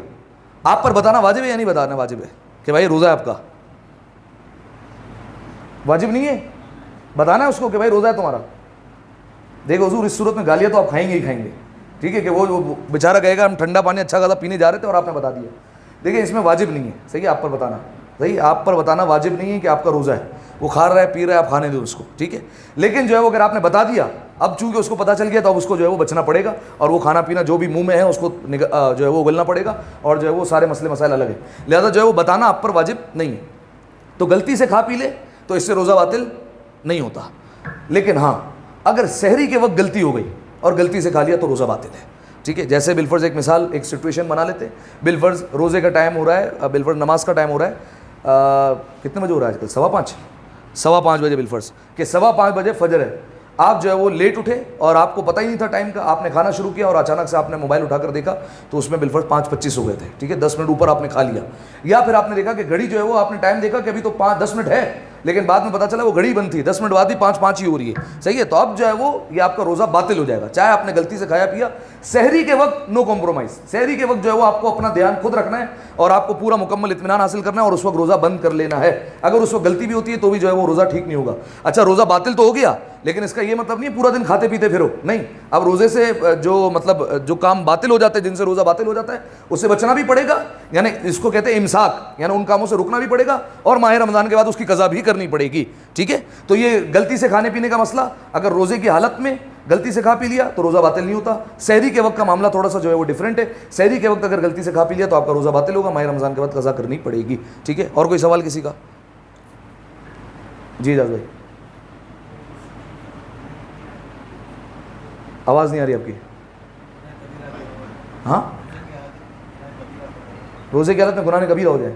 A: آپ پر بتانا واجب ہے یا نہیں بتانا واجب ہے کہ بھائی روزہ ہے آپ کا؟ واجب نہیں ہے، بتانا ہے اس کو کہ بھائی روزہ ہے تمہارا. دیکھو حضور اس صورت میں گالیاں تو آپ کھائیں گے ہی کھائیں گے. ٹھیک ہے، کہ وہ بیچارہ کہے گا ہم ٹھنڈا پانی اچھا خاصا پینے جا رہے تھے اور آپ نے بتا دیا. دیکھیں اس میں واجب نہیں ہے، صحیح ہے، آپ پر بتانا، صحیح آپ پر بتانا واجب نہیں ہے کہ آپ کا روزہ ہے. وہ کھا رہا ہے پی رہا ہے، آپ کھانے دو اس کو، ٹھیک ہے. لیکن جو ہے وہ اگر آپ نے بتا دیا، اب چونکہ اس کو پتہ چل گیا تو اب اس کو جو ہے وہ بچنا پڑے گا اور وہ کھانا پینا جو بھی منہ میں ہے اس کو جو ہے وہ اگلنا پڑے گا اور جو ہے وہ سارے مسئلے مسائل الگ ہیں. لہذا جو ہے وہ بتانا آپ پر واجب نہیں ہے. تو غلطی سے کھا پی لے تو اس سے روزہ باطل نہیں ہوتا. لیکن ہاں اگر سحری کے وقت غلطی ہو گئی اور غلطی سے کھا لیا تو روزہ باطل ہے. ٹھیک ہے، جیسے بالفرض ایک مثال ایک سچویشن بنا لیتے ہیں. بالفرض روزے کا ٹائم ہو رہا ہے، بالفرض نماز کا ٹائم ہو رہا ہے، کتنے بجے ہو رہا ہے آج کل؟ 5:15 بجے بالفرض کہ 5:15 بجے فجر ہے. آپ جو ہے وہ لیٹ اٹھے اور آپ کو پتہ ہی نہیں تھا ٹائم کا، آپ نے کھانا شروع کیا اور اچانک سے آپ نے موبائل اٹھا کر دیکھا تو اس میں بالفرض 5:25 ہو گئے تھے. ٹھیک ہے، 10 منٹ اوپر آپ نے کھا لیا. یا پھر آپ نے دیکھا کہ گھڑی جو ہے وہ آپ نے ٹائم دیکھا کہ ابھی تو 10 منٹ ہے، لیکن بعد میں پتہ چلا وہ گھڑی بند تھی، 10 منٹ بعد بھی 5:05 ہی ہو رہی ہے. صحیح ہے، تو اب جو ہے وہ یہ آپ کا روزہ باطل ہو جائے گا چاہے آپ نے غلطی سے کھایا پیا. سحری کے وقت نو کمپرومائز، سحری کے وقت جو ہے وہ آپ کو اپنا دھیان خود رکھنا ہے اور آپ کو پورا مکمل اطمینان حاصل کرنا ہے اور اس وقت روزہ بند کر لینا ہے. اگر اس وقت غلطی بھی ہوتی ہے تو بھی جو ہے وہ روزہ ٹھیک نہیں ہوگا. اچھا روزہ باطل تو ہو گیا لیکن اس کا یہ مطلب نہیں ہے پورا دن کھاتے پیتے پھرو، نہیں. اب روزے سے جو کام باطل ہو جاتے ہیں، جن سے روزہ باطل ہو جاتا ہے، اس سے بچنا بھی پڑے گا. یعنی اس کو کہتے ہیں امساک، یعنی ان کاموں سے رکنا بھی پڑے گا اور ماہ رمضان کے بعد اس کی قضا بھی کرنی پڑے گی. ٹھیک ہے، تو یہ غلطی سے کھانے پینے کا مسئلہ اگر روزے کی حالت میں غلطی سے کھا پی لیا تو روزہ باطل نہیں ہوتا. سحری کے وقت کا معاملہ تھوڑا سا جو ہے وہ ڈیفرنٹ ہے. سحری کے وقت اگر غلطی سے کھا پی لیا تو آپ کا روزہ باطل ہوگا، ماہ رمضان کے بعد قضا کرنی پڑے گی. ٹھیک ہے، اور کوئی سوال کسی کا؟ جی اجاز بھائی، آواز نہیں آ رہی آپ کی. ہاں روزے کی حالت میں گناہ کبیرہ ہو جائے.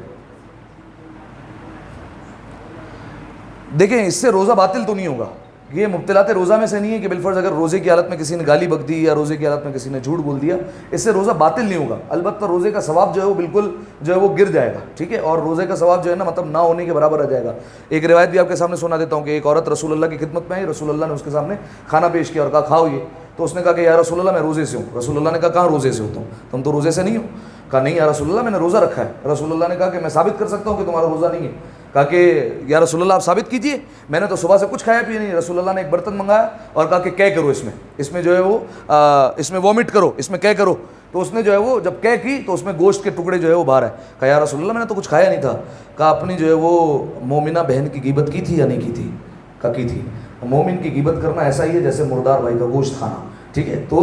A: دیکھیں اس سے روزہ باطل تو نہیں ہوگا، یہ مبتلات روزہ میں سے نہیں ہے کہ بالفرض اگر روزے کی حالت میں کسی نے گالی بک دی یا روزے کی حالت میں کسی نے جھوٹ بول دیا، اس سے روزہ باطل نہیں ہوگا. البتہ روزے کا ثواب جو ہے وہ بالکل جو ہے وہ گر جائے گا. ٹھیک ہے، اور روزے کا ثواب جو ہے نا مطلب نہ ہونے کے برابر آ جائے گا. ایک روایت بھی آپ کے سامنے سنا دیتا ہوں کہ ایک عورت رسول اللہ کی خدمت میں آئی، رسول اللہ نے اس کے سامنے کھانا پیش کیا اور کہا کھاؤ یہ. تو اس نے کہا کہ یا رسول اللہ میں روزے سے ہوں. رسول اللہ نے کہا کہاں روزے سے ہوتا ہوں، تم تو روزے سے نہیں ہو. کہا نہیں یا رسول اللہ میں نے روزہ رکھا ہے. رسول اللہ نے کہا کہ میں ثابت کر سکتا ہوں کہ تمہارا روزہ نہیں ہے. کہا کہ یا رسول اللہ آپ ثابت کیجئے, میں نے تو صبح سے کچھ کھایا پیا نہیں. رسول اللہ نے ایک برتن منگایا اور کہا کہ کہہ کرو اس میں جو ہے وہ اس میں وامٹ کرو, اس میں کہہ کرو. تو اس نے جو ہے وہ جب کہہ کی تو اس میں گوشت کے ٹکڑے جو ہے وہ باہر ہے. کہا یا رسول اللہ میں نے تو کچھ کھایا نہیں تھا. کہا اپنی جو ہے وہ مومنہ بہن کی غیبت کی تھی یا نہیں کی تھی؟ کہا کی تھی. مومن کی غیبت کرنا ایسا ہی ہے جیسے مردار بھائی کا گوشت کھانا, ٹھیک ہے. تو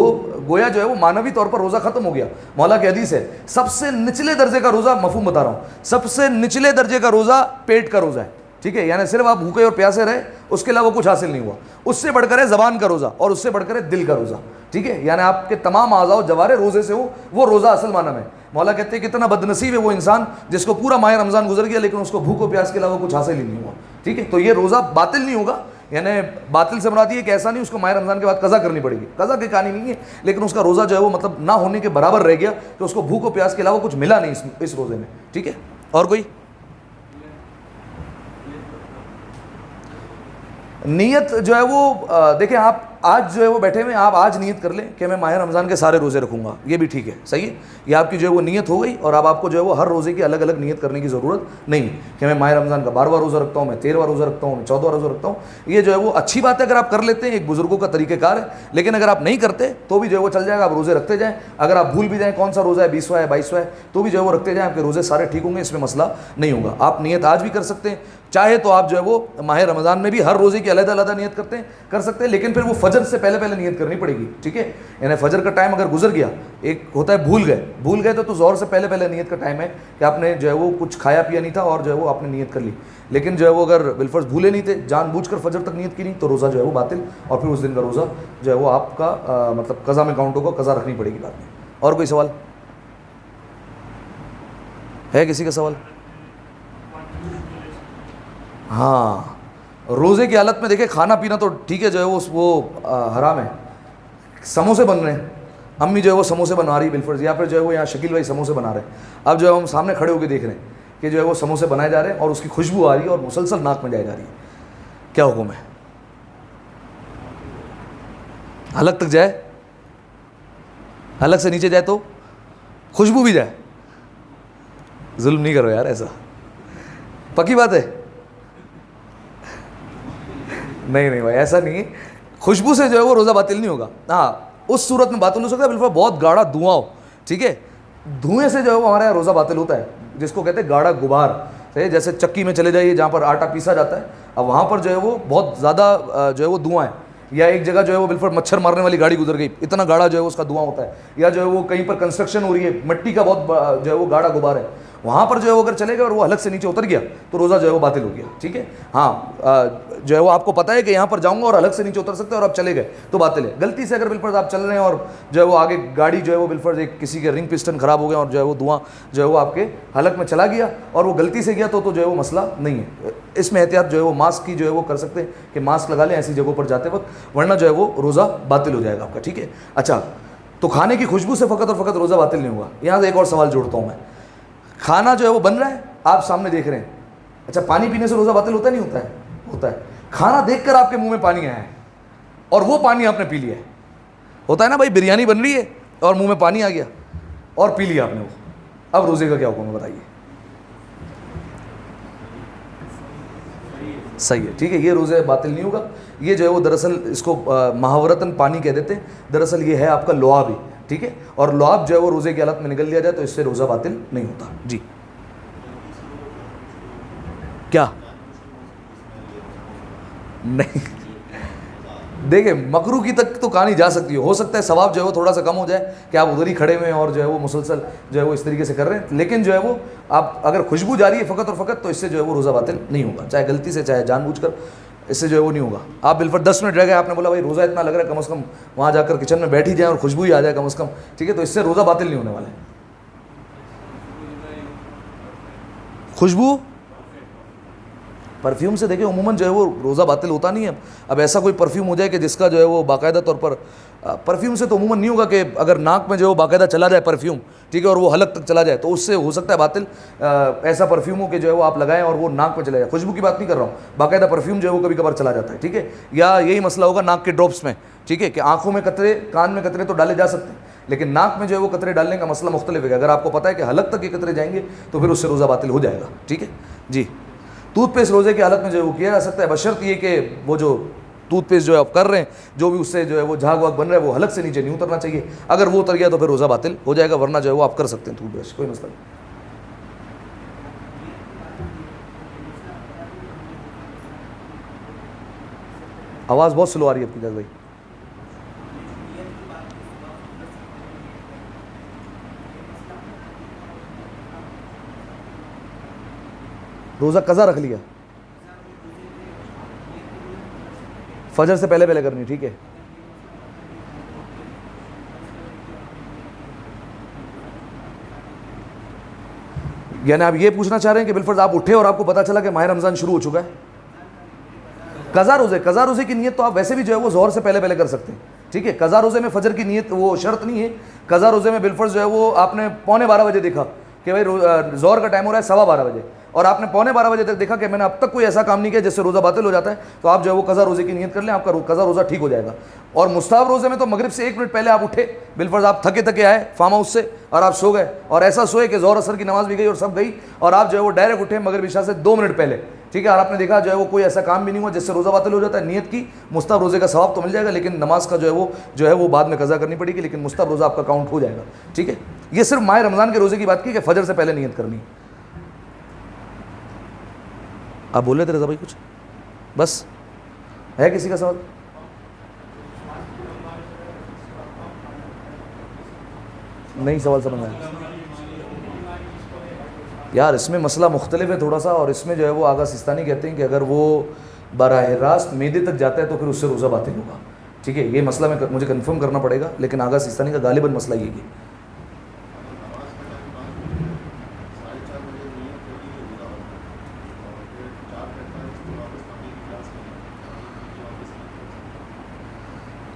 A: گویا جو ہے وہ معنوی طور پر روزہ ختم ہو گیا. مولا کی حدیث ہے سب سے نچلے درجے کا روزہ, مفہوم بتا رہا ہوں, سب سے نچلے درجے کا روزہ پیٹ کا روزہ ہے, ٹھیک ہے. یعنی صرف آپ بھوکے اور پیاسے رہے, اس کے علاوہ کچھ حاصل نہیں ہوا. اس سے بڑھ کر ہے زبان کا روزہ, اور اس سے بڑھ کر ہے دل کا روزہ, ٹھیک ہے. یعنی آپ کے تمام اعضاء و جوارح روزے سے ہو, وہ روزہ اصل معنی میں. مولا کہتے ہیں کتنا بد نصیب ہے وہ انسان جس کو پورا ماہ رمضان گزر گیا لیکن اس کو بھوک و پیاس کے علاوہ کچھ حاصل ہی نہیں ہوا, ٹھیک ہے. تو یہ روزہ باطل نہیں ہوگا. یعنی باطل سے مراد یہ کہ ایسا نہیں اس کو ماہ رمضان کے بعد قضا کرنی پڑے گی, قضا کی کہانی نہیں ہے, لیکن اس کا روزہ جو ہے وہ مطلب نہ ہونے کے برابر رہ گیا کہ اس کو بھوک و پیاس کے علاوہ کچھ ملا نہیں اس روزے میں, ٹھیک ہے. اور کوئی نیت جو ہے وہ دیکھیں, آپ آج جو ہے وہ بیٹھے ہوئے, آپ آج نیت کر لیں کہ میں ماہ رمضان کے سارے روزے رکھوں گا, یہ بھی ٹھیک ہے, صحیح ہے. یہ آپ کی جو ہے وہ نیت ہو گئی, اور اب آپ کو جو ہے وہ ہر روزے کی الگ الگ نیت کرنے کی ضرورت نہیں کہ میں ماہ رمضان کا 12واں روزہ رکھتا ہوں, میں 13واں روزہ رکھتا ہوں, میں 14واں روزہ رکھتا ہوں. یہ جو ہے وہ اچھی بات ہے اگر آپ کر لیتے ہیں, ایک بزرگوں کا طریقہ کار ہے. لیکن اگر آپ نہیں کرتے تو بھی جو ہے وہ چل جائے گا, آپ روزے رکھتے جائیں. اگر آپ بھول بھی جائیں کون سا روزہ ہے, 20واں ہے 22واں ہے, تو بھی جو ہے وہ رکھتے جائیں, آپ کے روزے سارے ٹھیک ہوں گے, اس میں مسئلہ نہیں ہوگا. آپ نیت آج بھی کر سکتے ہیں, چاہے تو آپ جو ہے وہ ماہ رمضان میں بھی ہر روزے کی علیحدہ علیحدہ نیت کر سکتے ہیں, لیکن پھر وہ فجر سے پہلے نیت کرنی پڑے گی, ٹھیک ہے. یعنی فجر کا ٹائم اگر گزر گیا, ایک ہوتا ہے بھول گئے تو ظہر سے پہلے نیت کا ٹائم ہے کہ آپ نے جو ہے وہ کچھ کھایا پیا نہیں تھا اور جو ہے وہ آپ نے نیت کر لی. لیکن جو ہے وہ اگر بالفرض بھولے نہیں تھے, جان بوجھ کر فجر تک نیت کی نہیں, تو روزہ جو ہے وہ باطل, اور پھر اس دن کا روزہ جو ہے وہ آپ کا مطلب قضا میں کاؤنٹ ہوگا, قضا رکھنی پڑے گی بعد میں. اور کوئی سوال ہے کسی کا سوال؟ ہاں, روزے کی حالت میں دیکھیں کھانا پینا تو ٹھیک ہے, جو ہے وہ حرام ہے. سموسے بن رہے ہیں, امی جو ہے وہ سموسے بنا رہی ہے بالفرض, یا پھر جو ہے وہ یہاں شکیل بھائی سموسے بنا رہے ہیں. اب جو ہے ہم سامنے کھڑے ہو کے دیکھ رہے ہیں کہ جو ہے وہ سموسے بنائے جا رہے ہیں اور اس کی خوشبو آ رہی ہے اور مسلسل ناک میں جائے جا رہی ہے, کیا حکم ہے؟ حلق تک جائے, حلق سے نیچے جائے تو خوشبو بھی جائے, ظلم نہیں کرو یار, ایسا پکی بات ہے. نہیں بھائی ایسا نہیں ہے, خوشبو سے جو ہے وہ روزہ باطل نہیں ہوگا. ہاں اس صورت میں باطل ہو سکتا ہے بالکل بہت گاڑھا دھواں ہو, ٹھیک ہے. دھوئیں سے جو ہے وہ ہمارے یہاں روزہ باطل ہوتا ہے, جس کو کہتے ہیں گاڑھا غبار. جیسے چکی میں چلے جائیے جہاں پر آٹا پیسا جاتا ہے, اب وہاں پر جو ہے وہ بہت زیادہ جو ہے وہ دھواں ہے, یا ایک جگہ جو ہے وہ بالکل مچھر مارنے والی گاڑی گزر گئی, اتنا گاڑھا جو ہے اس کا دھواں ہوتا ہے, یا جو ہے وہ کہیں پر کنسٹرکشن ہو رہی ہے, مٹی کا بہت جو ہے وہ گاڑھا غبار ہے, وہاں پر جو ہے وہ اگر چلے گا اور وہ حلق سے نیچے اتر گیا تو روزہ جو ہے وہ باطل ہو گیا, ٹھیک ہے. ہاں جو ہے وہ آپ کو پتہ ہے کہ یہاں پر جاؤں گا اور حلق سے نیچے اتر سکتے ہیں اور آپ چلے گئے تو باطل ہے. غلطی سے اگر بالفرض آپ چل رہے ہیں اور جو ہے وہ آگے گاڑی جو ہے وہ بالفرض ایک کسی کے رنگ پسٹن خراب ہو گیا اور جو ہے وہ دھواں جو ہے وہ آپ کے حلق میں چلا گیا اور وہ غلطی سے گیا تو جو ہے وہ مسئلہ نہیں ہے. اس میں احتیاط جو ہے وہ ماسک کی جو ہے وہ کر سکتے ہیں کہ ماسک لگا لیں ایسی جگہوں پر جاتے وقت, ورنہ جو ہے وہ روزہ باطل ہو جائے گا آپ کا, ٹھیک ہے. اچھا, تو کھانے کی خوشبو سے فقط اور فقط روزہ باطل نہیں ہوگا. یہاں سے ایک اور سوال جوڑتا ہوں میں, کھانا جو ہے وہ بن رہا ہے, آپ سامنے دیکھ رہے ہیں, اچھا پانی پینے سے روزہ باطل ہوتا ہے نہیں ہوتا ہے؟ ہوتا ہے. کھانا دیکھ کر آپ کے منہ میں پانی آیا ہے اور وہ پانی آپ نے پی لیا ہے, ہوتا ہے نا بھائی, بریانی بن رہی ہے اور منہ میں پانی آ گیا اور پی لیا آپ نے وہ, اب روزے کا کیا حکم ہے بتائیے؟ صحیح ہے, ٹھیک ہے, یہ روزہ باطل نہیں ہوگا. یہ جو ہے وہ دراصل اس کو محاورتاً پانی کہہ دیتے ہیں, دراصل یہ ہے آپ کا لعاب ہی, ٹھیک ہے. اور لعاب جو ہے وہ روزے کی حالت میں نگل لیا جائے تو اس سے روزہ باطل نہیں ہوتا. جی کیا نہیں, دیکھیں مکرو کی تک تو کہانی جا سکتی ہو سکتا ہے ثواب جو ہے وہ تھوڑا سا کم ہو جائے کہ آپ ادھر ہی کھڑے ہوئے ہیں اور جو ہے وہ مسلسل جو ہے وہ اس طریقے سے کر رہے ہیں, لیکن جو ہے وہ آپ اگر خوشبو جاری ہے فقط اور فقط تو اس سے جو ہے وہ روزہ باطل نہیں ہوگا, چاہے غلطی سے چاہے جان بوجھ کر, اس سے جو ہے وہ نہیں ہوگا. آپ بالفرض 10 منٹ رہ گئے, آپ نے بولا بھائی روزہ اتنا لگ رہا ہے, کم از کم وہاں جا کر کچن میں بیٹھ ہی جائیں اور خوشبو ہی آ جائے کم از کم, ٹھیک ہے, تو اس سے روزہ باطل نہیں ہونے والا ہے. خوشبو پرفیوم سے دیکھیں عموماً جو ہے وہ روزہ باطل ہوتا نہیں ہے. اب ایسا کوئی پرفیوم ہو جائے کہ جس کا جو ہے وہ باقاعدہ طور پر, پرفیوم سے تو عموماً نہیں ہوگا کہ اگر ناک میں جو ہے باقاعدہ چلا جائے پرفیوم, ٹھیک ہے, اور وہ حلق تک چلا جائے تو اس سے ہو سکتا ہے باطل. ایسا پرفیوم ہو کہ جو ہے وہ آپ لگائیں اور وہ ناک میں چلا جائے, خوشبو کی بات نہیں کر رہا ہوں, باقاعدہ پرفیوم جو ہے وہ کبھی کبھار چلا جاتا ہے, ٹھیک ہے. یا یہی مسئلہ ہوگا ناک کے ڈراپس میں, ٹھیک ہے, کہ آنکھوں میں قطرے, کان میں قطرے تو ڈالے جا سکتے ہیں, لیکن ناک میں جو ہے وہ قطرے ڈالنے کا مسئلہ مختلف ہے. اگر آپ کو پتہ ہے کہ حلق تک یہ قطرے جائیں گے تو پھر اس سے روزہ باطل ہو جائے گا. ٹھیک ہے جی. ٹوتھ پیسٹ روزے کی حالت میں جو ہے وہ کیا جا سکتا ہے, بشرط یہ کہ وہ جو ٹوتھ پیسٹ جو ہے آپ کر رہے ہیں, جو بھی اس سے جو ہے وہ جھاگ واگ بن رہا ہے وہ حلق سے نیچے نہیں اترنا چاہیے. اگر وہ اتر گیا تو پھر روزہ باطل ہو جائے گا, ورنہ جو ہے وہ آپ کر سکتے ہیں ٹوتھ برش, کوئی مسئلہ نہیں. آواز بہت سلو آ رہی ہے آپ کی جاز بھائی. روزہ قضا رکھ لیا, فجر سے پہلے پہلے کرنی. ٹھیک ہے یعنی آپ یہ پوچھنا چاہ رہے ہیں کہ بالفرض آپ اٹھے اور آپ کو پتا چلا کہ ماہ رمضان شروع ہو چکا ہے. قضا روزے کی نیت تو آپ ویسے بھی جو ہے وہ ظہر سے پہلے پہلے کر سکتے ہیں. ٹھیک ہے, قضا روزے میں فجر کی نیت وہ شرط نہیں ہے. قضا روزے میں بالفرض جو ہے وہ آپ نے 11:45 بجے دیکھا کہ بھائی ظہر کا ٹائم ہو رہا ہے 12:15 بجے, اور آپ نے 11:45 بجے تک دیکھا کہ میں نے اب تک کوئی ایسا کام نہیں کیا جس سے روزہ باطل ہو جاتا ہے, تو آپ جو ہے وہ قضا روزے کی نیت کر لیں, آپ کا قضا روزہ ٹھیک ہو جائے گا. اور مستحب روزے میں تو مغرب سے 1 منٹ پہلے آپ اٹھے, بالفرض آپ تھکے آئے فارم ہاؤس سے اور آپ سو گئے, اور ایسا سوئے کہ ظہر اثر کی نماز بھی گئی اور سب گئی, اور آپ جو ہے وہ ڈائریکٹ اٹھے مغرب عشاء سے 2 منٹ پہلے. ٹھیک ہے, اور آپ نے دیکھا جو ہے وہ کوئی ایسا کام بھی نہیں ہوا جس سے روزہ باطل ہو جاتا ہے. نیت کی مستحب روزے کا ثواب تو مل جائے گا, لیکن نماز کا جو ہے وہ بعد میں قضا کرنی پڑے گی, لیکن مستحب روزہ آپ کا کاؤنٹ ہو جائے گا. ٹھیک ہے, یہ صرف ماہ رمضان کے روزے کی بات کی کہ فجر سے پہلے نیت کرنی. آپ بول رہے تھے رضا بھائی کچھ, بس ہے کسی کا سوال؟ نہیں سوال سمجھ میں آیا یار. اس میں مسئلہ مختلف ہے تھوڑا سا, اور اس میں جو ہے وہ آغا سستانی کہتے ہیں کہ اگر وہ براہ راست معدے تک جاتا ہے تو پھر اس سے روزہ باطل ہوگا. ٹھیک ہے, یہ مسئلہ مجھے کنفرم کرنا پڑے گا, لیکن آغا سستانی کا غالباً مسئلہ یہ ہے.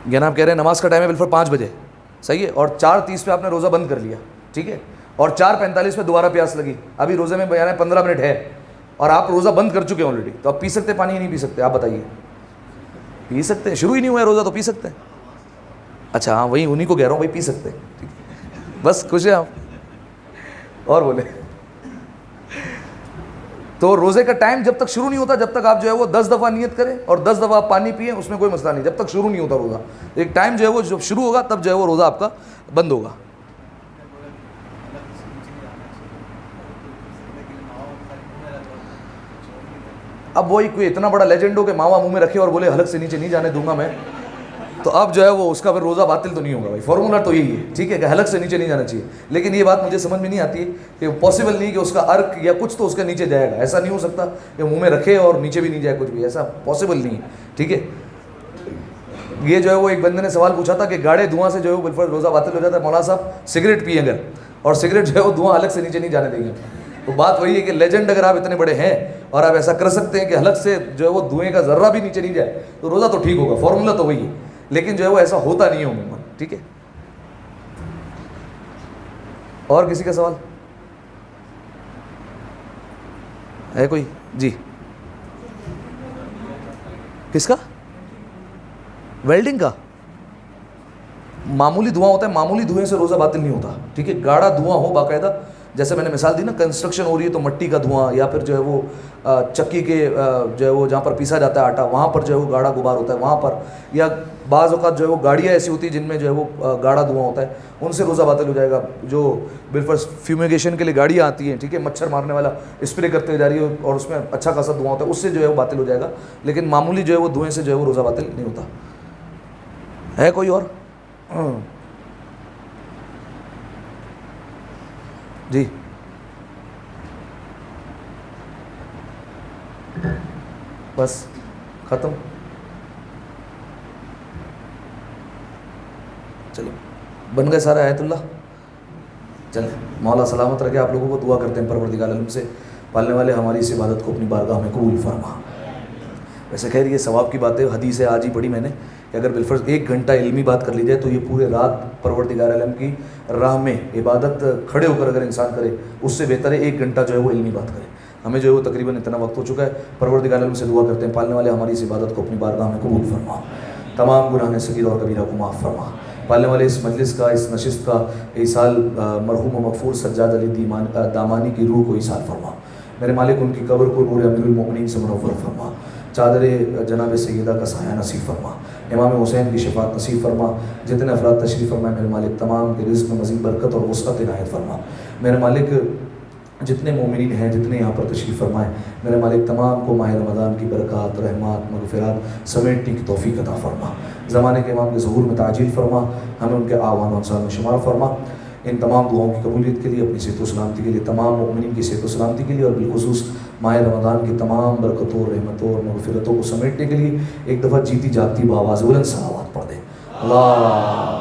A: یعنی آپ کہہ رہے ہیں نماز کا ٹائم ہے بالفعل 5 بجے, صحیح ہے, اور 4:30 پہ آپ نے روزہ بند کر لیا. ٹھیک ہے, اور 4:45 پہ دوبارہ پیاس لگی, ابھی روزے میں بیان ہے 15 منٹ ہے, اور آپ روزہ بند کر چکے ہیں آلریڈی, تو آپ پی سکتے ہیں پانی ہی نہیں پی سکتے؟ آپ بتائیے. پی سکتے ہیں, شروع ہی نہیں ہوا ہے روزہ تو پی سکتے ہیں. اچھا ہاں وہی انہیں کو کہہ رہا ہوں بھائی, پی سکتے ہیں. ٹھیک ہے, بس خوش ہیں آپ, اور بولے. تو روزے کا ٹائم جب تک شروع نہیں ہوتا جب تک آپ جو ہے وہ 10 دفعہ نیت کریں اور 10 دفعہ آپ پانی پئیں, اس میں کوئی مسئلہ نہیں, جب تک شروع نہیں ہوتا روزہ. ایک ٹائم جو ہے وہ جب شروع ہوگا تب جو ہے وہ روزہ آپ کا بند ہوگا. اب وہی کوئی اتنا بڑا لیجنڈ ہو کہ ماوا منہ میں رکھے اور بولے حلق سے نیچے نہیں جانے دوں گا میں, تو اب جو ہے وہ اس کا پھر روزہ باطل تو نہیں ہوگا بھائی. فارمولا تو یہی ہے, ٹھیک ہے, کہ حلق سے نیچے نہیں جانا چاہیے. لیکن یہ بات مجھے سمجھ میں نہیں آتی ہے کہ پاسبل نہیں کہ اس کا ارک یا کچھ تو اس کے نیچے جائے گا. ایسا نہیں ہو سکتا کہ منہ میں رکھے اور نیچے بھی نہیں جائے کچھ بھی, ایسا پاسبل نہیں ہے. ٹھیک ہے, یہ جو ہے وہ ایک بندے نے سوال پوچھا تھا کہ گاڑے دھواں سے جو ہے بالفعل روزہ باطل ہو جاتا ہے. مولانا صاحب سگریٹ پیئیں اگر, اور سگریٹ جو ہے وہ دھواں حلق سے نیچے نہیں جانے دیں گے. تو بات وہی ہے کہ لیجنڈ اگر آپ اتنے بڑے ہیں اور آپ ایسا کر سکتے ہیں کہ حلق سے جو ہے وہ دھوئیں کا ذرہ بھی نیچے نہیں جائے تو روزہ تو ٹھیک ہوگا. فارمولا تو وہی ہے, لیکن جو ہے وہ ایسا ہوتا نہیں ہے عموماً. ٹھیک ہے, اور کسی کا سوال ہے کوئی؟ جی, کس کا؟ ویلڈنگ کا معمولی دھواں ہوتا ہے, معمولی دھوئیں سے روزہ باطل نہیں ہوتا. ٹھیک ہے, گاڑا دھواں ہو باقاعدہ, جیسے میں نے مثال دی نا, کنسٹرکشن ہو رہی ہے تو مٹی کا دھواں, یا پھر جو ہے وہ چکی کے جو ہے وہ جہاں پر پیسا جاتا ہے آٹا وہاں پر جو ہے وہ گاڑا غبار ہوتا ہے وہاں پر, یا بعض اوقات جو ہے وہ گاڑیاں ایسی ہوتی ہیں جن میں جو ہے وہ گاڑا دھواں ہوتا ہے, ان سے روزہ باطل ہو جائے گا. جو بالفعل فیومیگیشن کے لیے گاڑیاں آتی ہیں, ٹھیک ہے, مچھر مارنے والا اسپرے کرتے ہوئے جا رہی ہے اور اس میں اچھا خاصا دھواں ہوتا ہے, اس سے جو ہے وہ باطل ہو جائے گا. لیکن معمولی جو ہے وہ دھوئیں سے جو ہے وہ روزہ باطل نہیں ہوتا. ہے کوئی اور؟ جی, بس ختم. چلو بن گئے سارے آیت اللہ. چلیں, مولا سلامت رکھے آپ لوگوں کو. دعا کرتے ہیں پروردگار عالم سے پالنے والے ہماری اس عبادت کو اپنی بارگاہ میں قبول فرما. ویسے خیر یہ ثواب کی بات ہے, حدیث ہے آج ہی پڑھی میں نے کہ اگر بالفرض 1 گھنٹہ علمی بات کر لی جائے تو یہ پورے رات پروردگار عالم کی راہ میں عبادت کھڑے ہو کر اگر انسان کرے اس سے بہتر ہے 1 گھنٹہ جو ہے وہ علمی بات کرے. ہمیں جو ہے وہ تقریباً اتنا وقت ہو چکا ہے. پروردگار عالم سے دعا کرتے ہیں پالنے والے ہماری اس عبادت کو اپنی بارگاہ میں قبول فرما, تمام گناہ صغیرہ اور کبیرہ کو معاف فرما. پالنے والے اس مجلس کا، اس نشست کا ایصال مرحوم و مغفور سجاد علی دامانی کی روح کو ایصال فرما۔ میرے مالک ان کی قبر کو نور امیر المومنین سے منور فرما، چادر جناب سیدہ کا سایہ نصیب فرما، امام حسین کی شفاعت نصیب فرما۔ جتنے افراد تشریف فرمائے میرے مالک تمام کے رزق میں مزید برکت اور وسعت عنایت فرما۔ میرے مالک جتنے مومنین ہیں جتنے یہاں پر تشریف فرمائے میرے مالک تمام کو ماہ رمضان کی برکات، رحمات، مغفرات سمیٹنے کی توفیق عطا فرما۔ زمانے کے امام کے ظہور میں تعجیل فرما، ہمیں ان کے آوان و انصار میں شمار فرما۔ ان تمام دعاؤں کی قبولیت کے لیے، اپنی صحت و سلامتی کے لیے، تمام مومنین کی صحت و سلامتی کے لیے، اور بالخصوص ماہ رمضان کی تمام برکتوں، رحمتوں اور مغفرتوں کو سمیٹنے کے لیے ایک دفعہ جیتی جاگتی بآواز بلند صلوات پڑھ دیں۔ اللہ